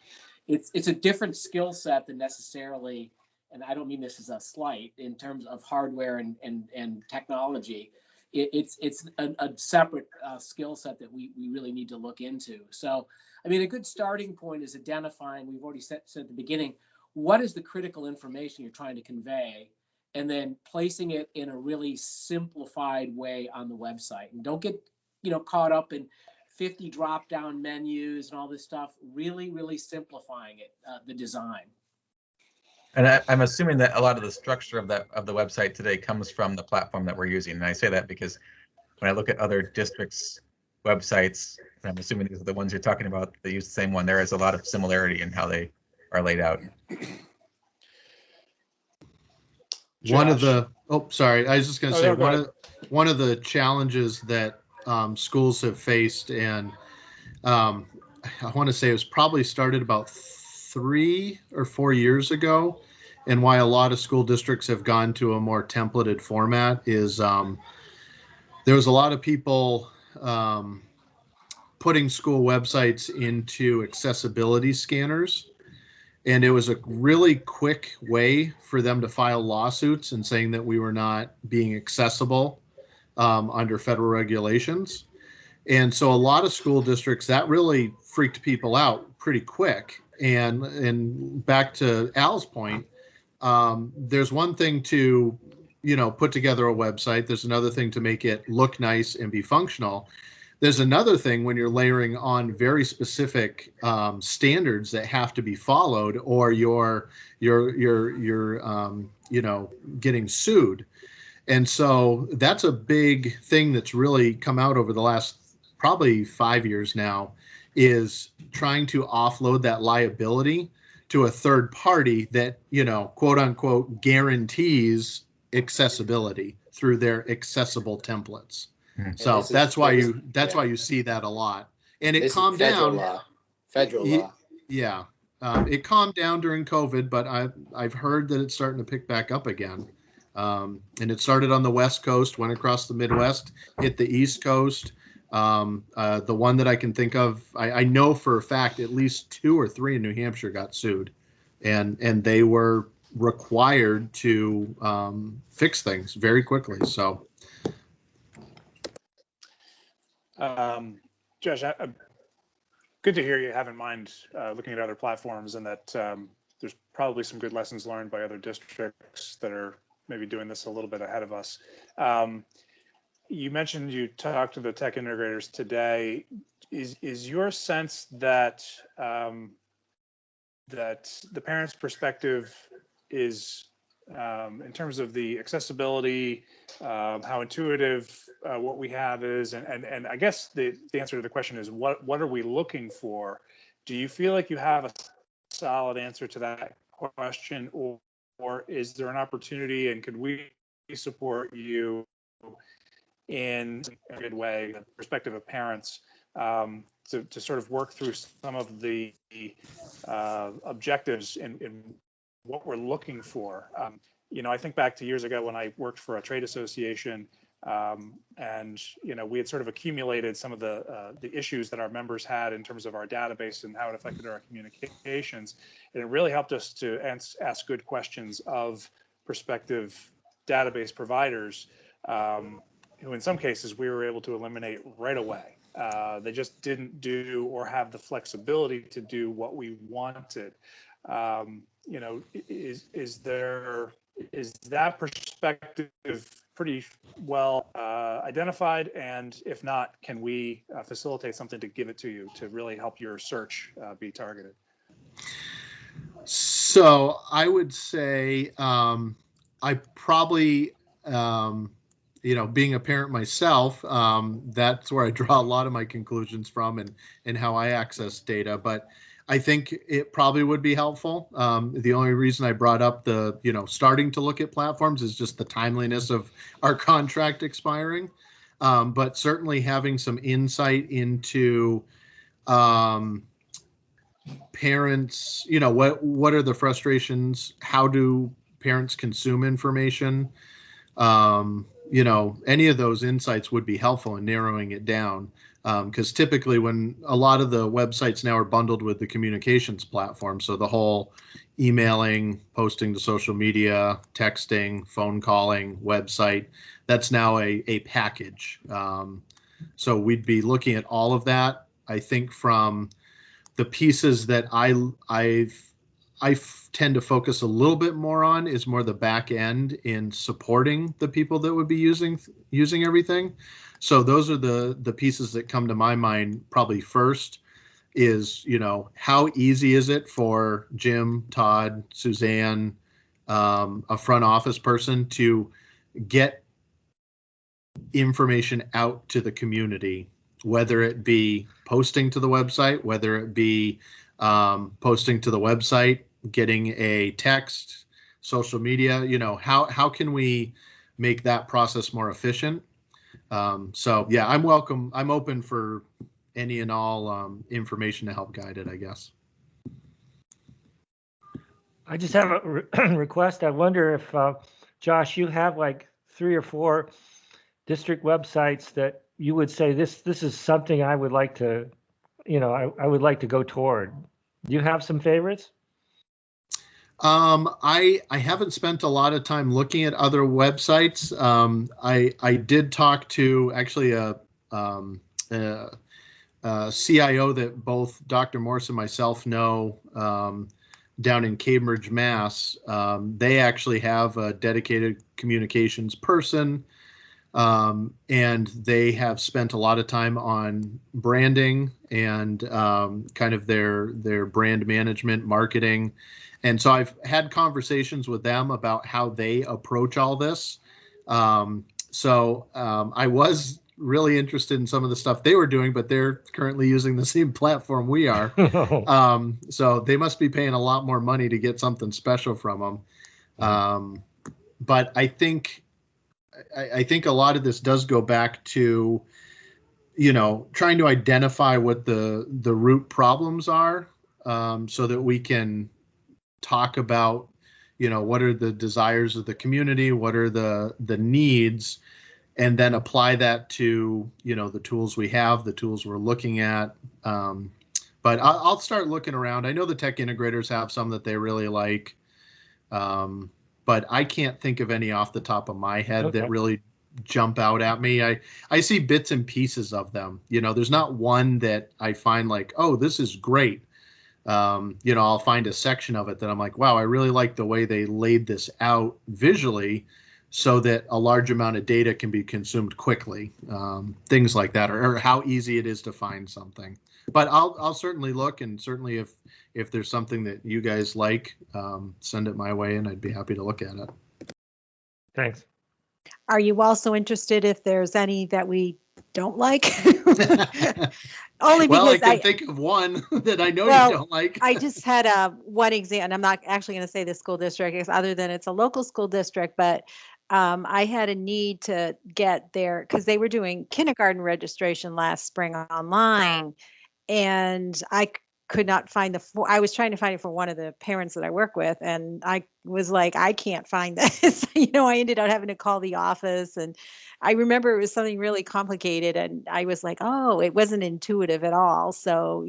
It's a different skill set than necessarily, and I don't mean this as a slight, in terms of hardware and technology. It's a separate skill set that we really need to look into. So, I mean, a good starting point is identifying, we've already said at the beginning, what is the critical information you're trying to convey, and then placing it in a really simplified way on the website. And don't get caught up in 50 drop-down menus and all this stuff. Really, really simplifying it, the design. And I'm assuming that a lot of the structure of the website today comes from the platform that we're using. And I say that because when I look at other districts' websites, and I'm assuming these are the ones you're talking about, they use the same one. There is a lot of similarity in how they are laid out. One of the, sorry, I was just going to say, one of the challenges that schools have faced, and I want to say it was probably started about 3 or 4 years ago, and why a lot of school districts have gone to a more templated format is there was a lot of people putting school websites into accessibility scanners, and it was a really quick way for them to file lawsuits and saying that we were not being accessible under federal regulations. And so a lot of school districts, that really freaked people out pretty quick. And back to Al's point, there's one thing to, put together a website. There's another thing to make it look nice and be functional. There's another thing when you're layering on very specific standards that have to be followed, or you're getting sued. And so that's a big thing that's really come out over the last probably 5 years now, is trying to offload that liability to a third party that, quote unquote, guarantees accessibility through their accessible templates. So that's why you see that a lot. And it calmed down. Federal law. Yeah. It calmed down during COVID, but I've heard that it's starting to pick back up again. And it started on the West Coast, went across the Midwest, hit the East Coast. The one that I can think of, I know for a fact at least 2 or 3 in New Hampshire got sued, and they were required to fix things very quickly. So, Josh, good to hear you have in mind looking at other platforms, and that there's probably some good lessons learned by other districts that are maybe doing this a little bit ahead of us. You mentioned you talked to the tech integrators today. Is your sense that that the parent's perspective is in terms of the accessibility, how intuitive what we have is, and I guess the answer to the question is what are we looking for? Do you feel like you have a solid answer to that question, or is there an opportunity, and could we support you in a good way, the perspective of parents, to sort of work through some of the objectives in what we're looking for? I think back to years ago when I worked for a trade association, and we had sort of accumulated some of the issues that our members had in terms of our database and how it affected our communications, and it really helped us to ask good questions of prospective database providers, who in some cases we were able to eliminate right away. They just didn't do or have the flexibility to do what we wanted. Is that perspective pretty well identified? And if not, can we facilitate something to give it to you to really help your search be targeted? So I would say I probably, being a parent myself, that's where I draw a lot of my conclusions from and how I access data. But I think it probably would be helpful. The only reason I brought up the, starting to look at platforms is just the timeliness of our contract expiring. But certainly having some insight into parents, what are the frustrations? How do parents consume information? Any of those insights would be helpful in narrowing it down. Because typically when a lot of the websites now are bundled with the communications platform, so the whole emailing, posting to social media, texting, phone calling, website, that's now a package. So we'd be looking at all of that. I think from the pieces that I tend to focus a little bit more on is more the back end in supporting the people that would be using everything. So those are the pieces that come to my mind probably first is, how easy is it for Jim, Todd, Suzanne, a front office person to get information out to the community, whether it be posting to the website, whether it be posting to the website, getting a text, social media, how can we make that process more efficient? So yeah, I'm open for any and all information to help guide it, I guess. I just have a request. I wonder if, Josh, you have like 3 or 4 district websites that you would say this is something I would like to, I would like to go toward. Do you have some favorites? I haven't spent a lot of time looking at other websites. I did talk to actually a CIO that both Dr. Morse and myself know down in Cambridge, Mass. They actually have a dedicated communications person, and they have spent a lot of time on branding and kind of their brand management, marketing. And so I've had conversations with them about how they approach all this. So I was really interested in some of the stuff they were doing, but they're currently using the same platform we are. So they must be paying a lot more money to get something special from them. But I think a lot of this does go back to, trying to identify what the root problems are, so that we can talk about, what are the desires of the community, what are the needs, and then apply that to, the tools we have, the tools we're looking at. But I'll start looking around. I know the tech integrators have some that they really like, but I can't think of any off the top of my head that really jump out at me. I see bits and pieces of them. There's not one that I find like, oh, this is great. I'll find a section of it that I'm like, wow, I really like the way they laid this out visually so that a large amount of data can be consumed quickly. Things like that, or how easy it is to find something. But I'll certainly look, and certainly if if there's something that you guys like, send it my way and I'd be happy to look at it. Thanks. Are you also interested if there's any that we don't like? Only Well, I because can think of one that I know Well, you don't like. I just had one example, and I'm not actually going to say the school district, other than it's a local school district, but I had a need to get there because they were doing kindergarten registration last spring online, and I could not find I was trying to find it for one of the parents that I work with, and I was like, I can't find this. I ended up having to call the office, and I remember it was something really complicated, and I was like, oh, it wasn't intuitive at all. So,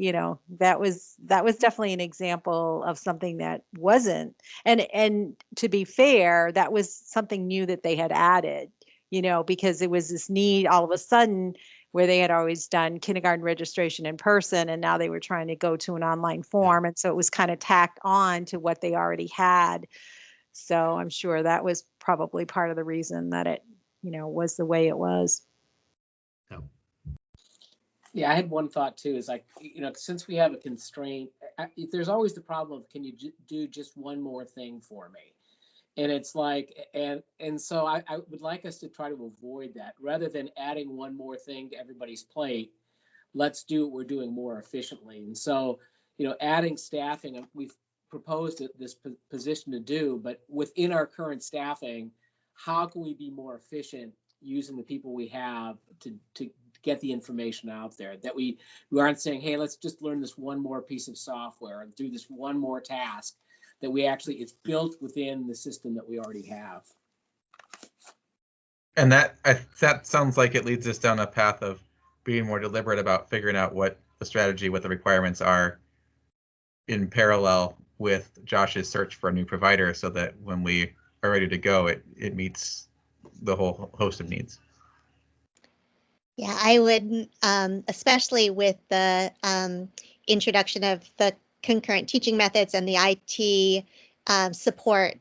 that was definitely an example of something that wasn't. And to be fair, that was something new that they had added, because it was this need all of a sudden where they had always done kindergarten registration in person, and now they were trying to go to an online form. And so it was kind of tacked on to what they already had. So I'm sure that was probably part of the reason that it, was the way it was. Yeah, I had one thought too, is like, since we have a constraint, there's always the problem of, can you do just one more thing for me? And it's like, and so I would like us to try to avoid that. Rather than adding one more thing to everybody's plate, let's do what we're doing more efficiently. And so, adding staffing, we've proposed this position to do, but within our current staffing, how can we be more efficient using the people we have to get the information out there? That we aren't saying, hey, let's just learn this one more piece of software and do this one more task. That we actually, it's built within the system that we already have. And that sounds like it leads us down a path of being more deliberate about figuring out what the strategy, what the requirements are in parallel with Josh's search for a new provider, so that when we are ready to go, it meets the whole host of needs. Yeah, I would, especially with the introduction of the concurrent teaching methods and the IT support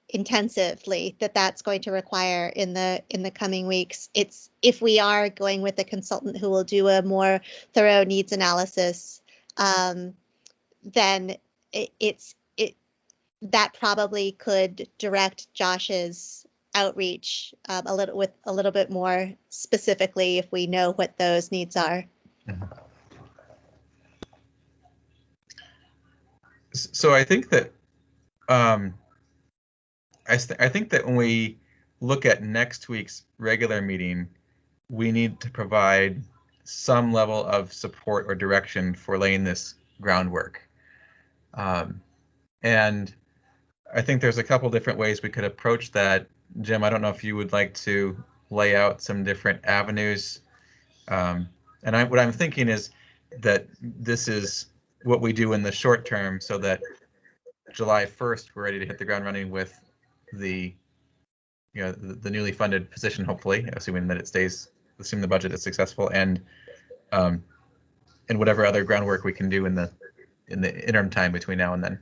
intensively that's going to require in the coming weeks. It's, if we are going with a consultant who will do a more thorough needs analysis, then that probably could direct Josh's outreach a little bit more specifically if we know what those needs are. Mm-hmm. So I think that I think that when we look at next week's regular meeting, we need to provide some level of support or direction for laying this groundwork. And I think there's a couple different ways we could approach that. Jim, I don't know if you would like to lay out some different avenues. And what I'm thinking is that this is what we do in the short term, so that July 1st we're ready to hit the ground running with the newly funded position, hopefully, assuming that it stays, assuming the budget is successful, and whatever other groundwork we can do in the interim time between now and then.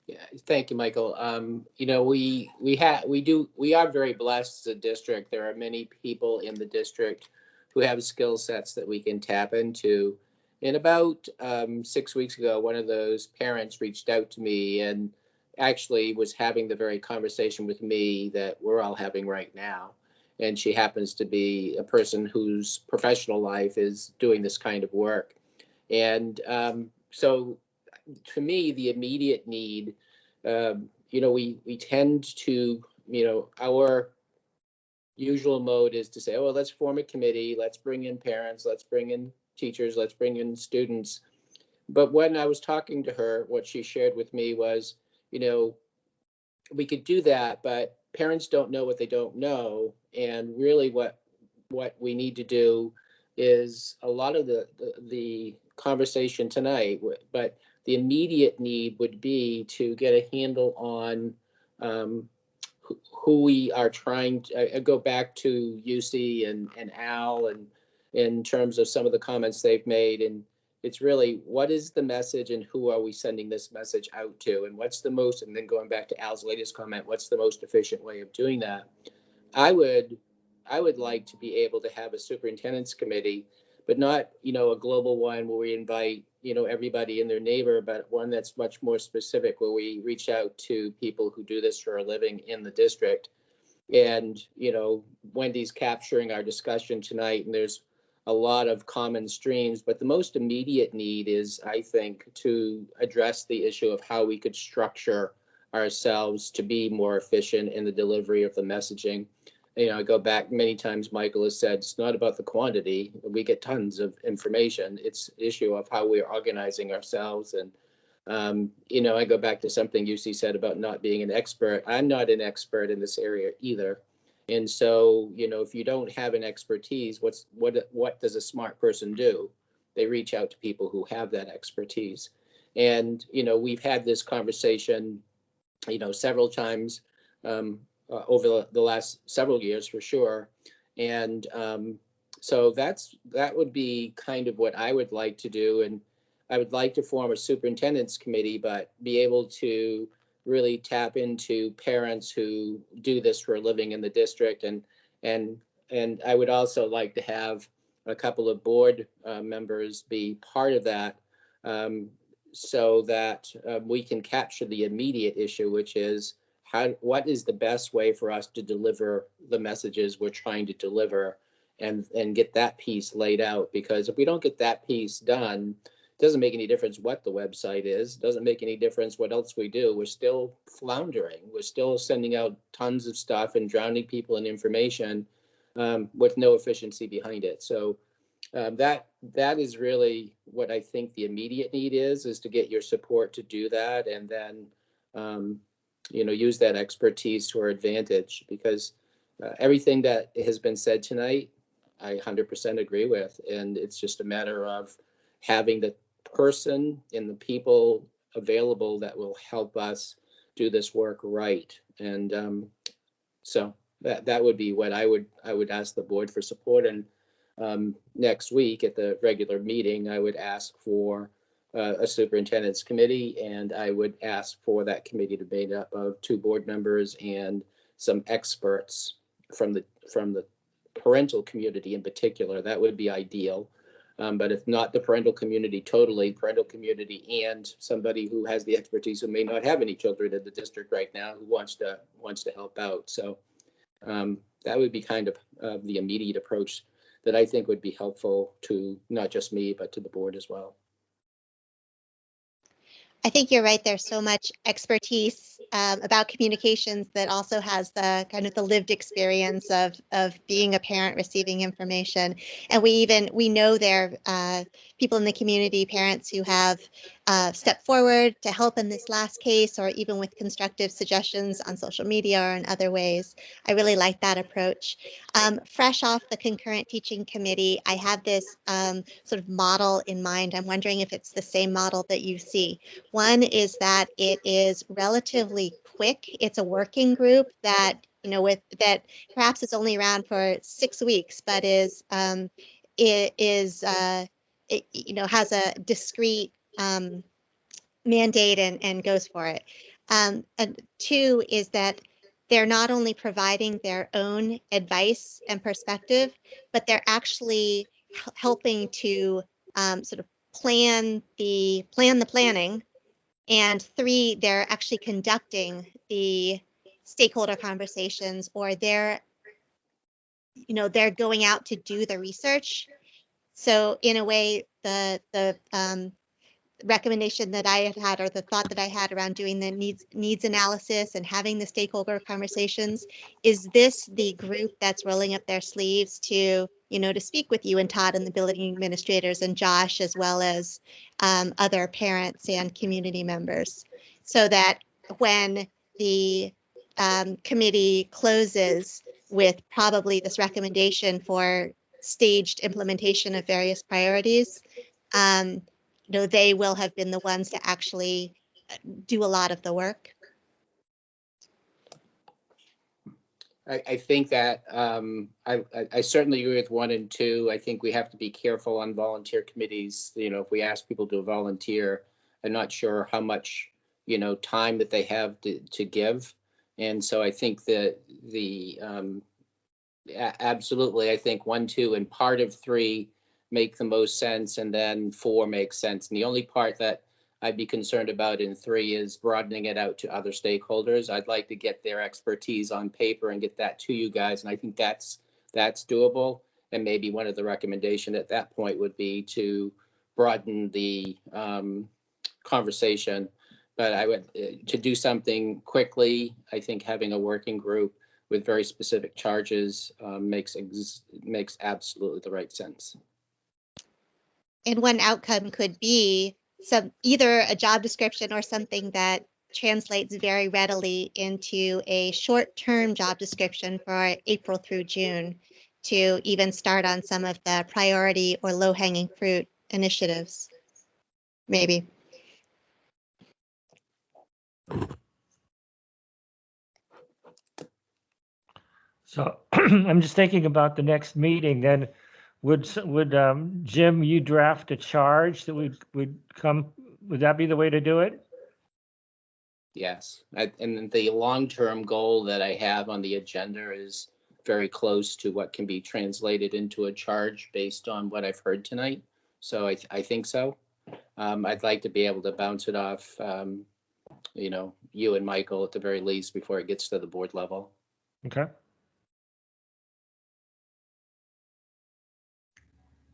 Yeah, thank you, Michael. We are very blessed as a district. There are many people in the district who have skill sets that we can tap into. And about 6 weeks ago, one of those parents reached out to me and actually was having the very conversation with me that we're all having right now. And she happens to be a person whose professional life is doing this kind of work. And so to me, the immediate need, we tend to, our usual mode is to say, oh, well, let's form a committee, let's bring in parents, let's bring in teachers, let's bring in students. But when I was talking to her, what she shared with me was, we could do that, but parents don't know what they don't know. And really what we need to do is a lot of the conversation tonight, but the immediate need would be to get a handle on who we are trying to go back to UC and Al, and in terms of some of the comments they've made. And it's really, what is the message and who are we sending this message out to? And what's the most, and then going back to Al's latest comment, what's the most efficient way of doing that? I would like to be able to have a superintendent's committee, but not, a global one where we invite, everybody and their neighbor, but one that's much more specific where we reach out to people who do this for a living in the district. And, Wendy's capturing our discussion tonight, and there's a lot of common streams, but the most immediate need is, I think, to address the issue of how we could structure ourselves to be more efficient in the delivery of the messaging. I go back many times, Michael has said, it's not about the quantity. We get tons of information. It's the issue of how we're organizing ourselves. And, I go back to something UC said about not being an expert. I'm not an expert in this area either. And so, if you don't have an expertise, what does a smart person do? They reach out to people who have that expertise. And, we've had this conversation, several times over the last several years for sure. And so that would be kind of what I would like to do. And I would like to form a superintendent's committee, but be able to really tap into parents who do this for a living in the district. And I would also like to have a couple of board members be part of that, so that we can capture the immediate issue, which is what is the best way for us to deliver the messages we're trying to deliver, and get that piece laid out. Because if we don't get that piece done, it doesn't make any difference what the website is. It doesn't make any difference what else we do. We're still floundering. We're still sending out tons of stuff and drowning people in information with no efficiency behind it. So that is really what I think the immediate need is to get your support to do that, and then use that expertise to our advantage. Because everything that has been said tonight, I 100% agree with, and it's just a matter of having the person and the people available that will help us do this work right. And so that would be what I would ask the board for support. And next week at the regular meeting, I would ask for a superintendent's committee, and I would ask for that committee to be made up of 2 board members and some experts from the parental community in particular. That would be ideal. But if not the parental community totally, parental community and somebody who has the expertise who may not have any children in the district right now who wants to help out. So that would be kind of the immediate approach that I think would be helpful to not just me, but to the board as well. I think you're right. There's so much expertise about communications that also has the kind of the lived experience of being a parent receiving information. And we know there are people in the community, parents who have stepped forward to help in this last case, or even with constructive suggestions on social media or in other ways. I really like that approach. Fresh off the concurrent teaching committee, I have this sort of model in mind. I'm wondering if it's the same model that you see. One is that it is relatively quick. It's a working group that, that perhaps is only around for 6 weeks, but has a discrete mandate and goes for it. And 2 is that they're not only providing their own advice and perspective, but they're actually helping to sort of plan the planning. And 3, they're actually conducting the stakeholder conversations, or they're going out to do the research. So in a way, the recommendation that I had, or the thought that I had around doing the needs analysis and having the stakeholder conversations, is this the group that's rolling up their sleeves to speak with you and Todd and the building administrators and Josh, as well as other parents and community members, so that when the committee closes with probably this recommendation for staged implementation of various priorities, they will have been the ones to actually do a lot of the work. I think that I certainly agree with 1 and 2. I think we have to be careful on volunteer committees. If we ask people to volunteer, I'm not sure how much time that they have to give. And so I think that absolutely, I think 1, 2, and part of 3 make the most sense, and then 4 makes sense. And the only part that I'd be concerned about in 3 is broadening it out to other stakeholders. I'd like to get their expertise on paper and get that to you guys, and I think that's doable. And maybe one of the recommendation at that point would be to broaden the conversation. But I would, to do something quickly, I think having a working group with very specific charges makes absolutely the right sense. And one outcome could be either a job description or something that translates very readily into a short-term job description for April through June to even start on some of the priority or low-hanging fruit initiatives, maybe. So I'm just thinking about the next meeting. Then would Jim, you draft a charge that would come? Would that be the way to do it? Yes, and the long-term goal that I have on the agenda is very close to what can be translated into a charge based on what I've heard tonight. So I think so. I'd like to be able to bounce it off, you know, you and Michael at the very least before it gets to the board level. Okay.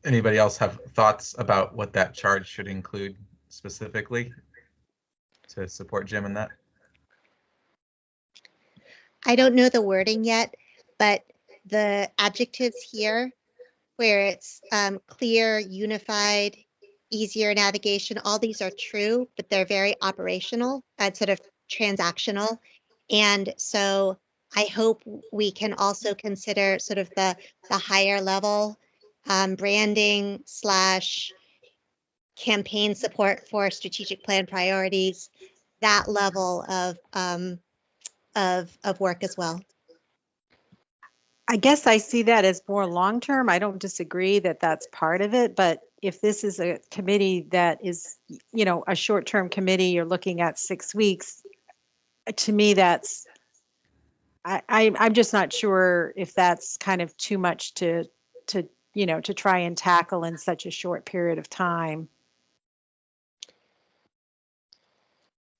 Anybody else have thoughts about what that charge should include specifically to support Jim in that? I don't know the wording yet, but the adjectives here, where it's clear, unified, easier navigation, all these are true, but they're very operational and sort of transactional. And so I hope we can also consider sort of the higher level branding / campaign support for strategic plan priorities, that level of work as well. I guess I see that as more long-term. I don't disagree that that's part of it, but if this is a committee that is, you know, a short-term committee, you're looking at 6 weeks, to me, that's, I'm just not sure if that's kind of too much to you know, to try and tackle in such a short period of time.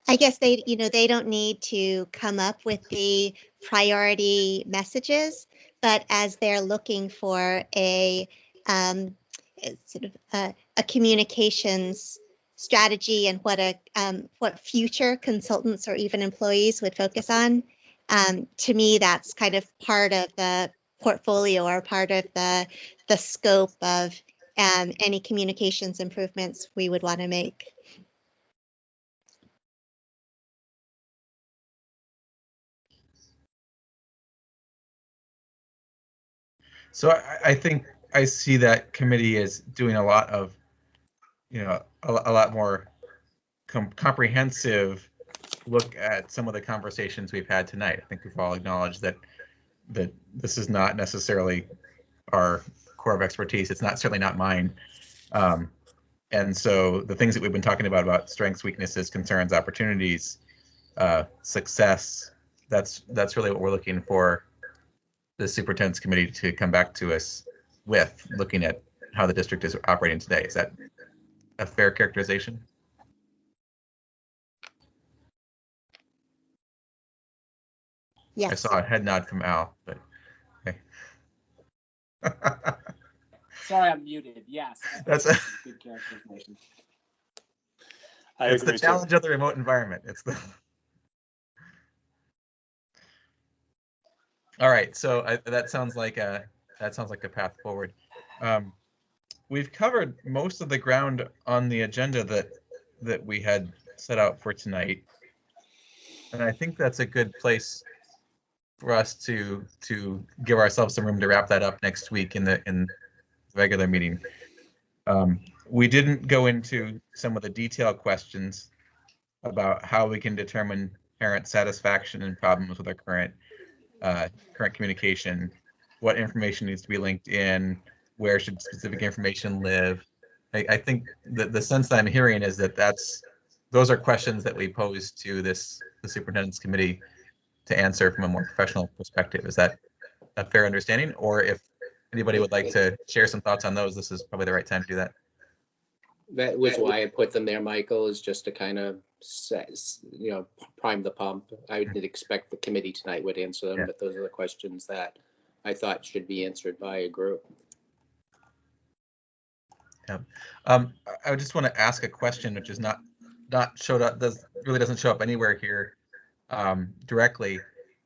I guess they, you know, they don't need to come up with the priority messages, but as they're looking for a sort of a communications strategy and what future consultants or even employees would focus on, to me, that's kind of part of the portfolio or part of the scope of any communications improvements we would want to make. So I think I see that committee as doing a lot of, you know, a lot more comprehensive look at some of the conversations we've had tonight. I think we've all acknowledged that this is not necessarily our core of expertise. It's certainly not mine. And so the things that we've been talking about strengths, weaknesses, concerns, opportunities, success, that's really what we're looking for the superintendent's committee to come back to us with, looking at how the district is operating today. Is that a fair characterization? Yes. I saw a head nod from Al, but okay. Sorry, I'm muted. Yes. That's a good characterization. It's the challenge of the remote environment. It's the. All right, so that sounds like a path forward. We've covered most of the ground on the agenda that we had set out for tonight, and I think that's a good place for us to give ourselves some room to wrap that up next week in the regular meeting. We didn't go into some of the detailed questions about how we can determine parent satisfaction and problems with our current communication, what information needs to be linked in, where should specific information live. I think the sense that I'm hearing is that those are questions that we pose to the superintendent's committee to answer from a more professional perspective. Is that a fair understanding? Or if anybody would like to share some thoughts on those, this is probably the right time to do that. That was why I put them there, Michael, is just to kind of, prime the pump. I did expect the committee tonight would answer them, Yeah. but those are the questions that I thought should be answered by a group. I just want to ask a question, which is not showed up, really doesn't show up anywhere here directly,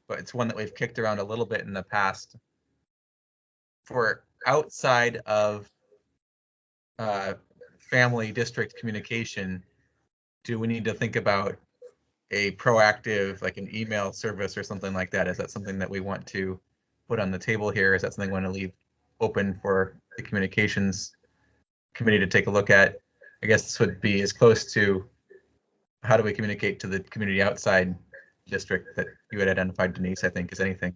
but it's one that we've kicked around a little bit in the past. For outside of family district communication, do we need to think about a proactive, like an email service or something like that? Is that something that we want to put on the table here? Is that something we want to leave open for the communications committee to take a look at? I guess this would be as close to how do we communicate to the community outside district that you had identified, Denise, I think, as anything.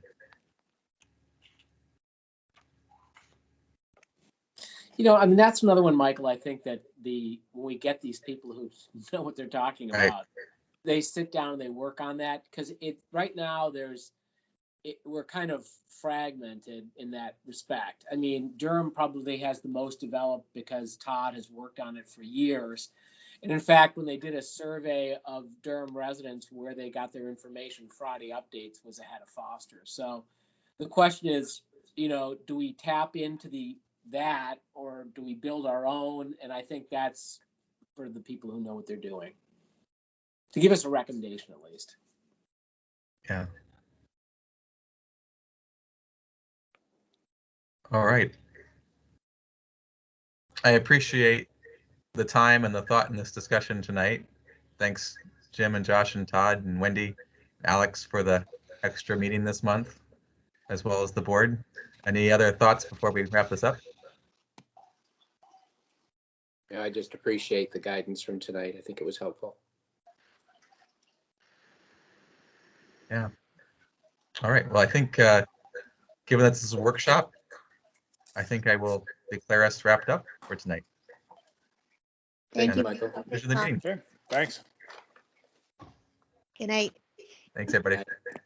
I mean, that's another one, Michael. I think that when we get these people who know what they're talking about, Right. They sit down and they work on that, because right now we're kind of fragmented in that respect. I mean, Durham probably has the most developed because Todd has worked on it for years. And in fact, when they did a survey of Durham residents where they got their information, Friday Updates was ahead of Foster. So the question is, do we tap into that, or do we build our own? And I think that's for the people who know what they're doing, to give us a recommendation at least. Yeah. All right. I appreciate the time and the thought in this discussion tonight. Thanks, Jim and Josh and Todd and Wendy, Alex, for the extra meeting this month, as well as the board. Any other thoughts before we wrap this up? Yeah, I just appreciate the guidance from tonight. I think it was helpful. Yeah. All right. Well, I think given that this is a workshop, I think I will declare us wrapped up for tonight. Thank Thank you. you, Michael. Finish the meeting. Okay, thanks. Good night. Thanks, everybody. Bye.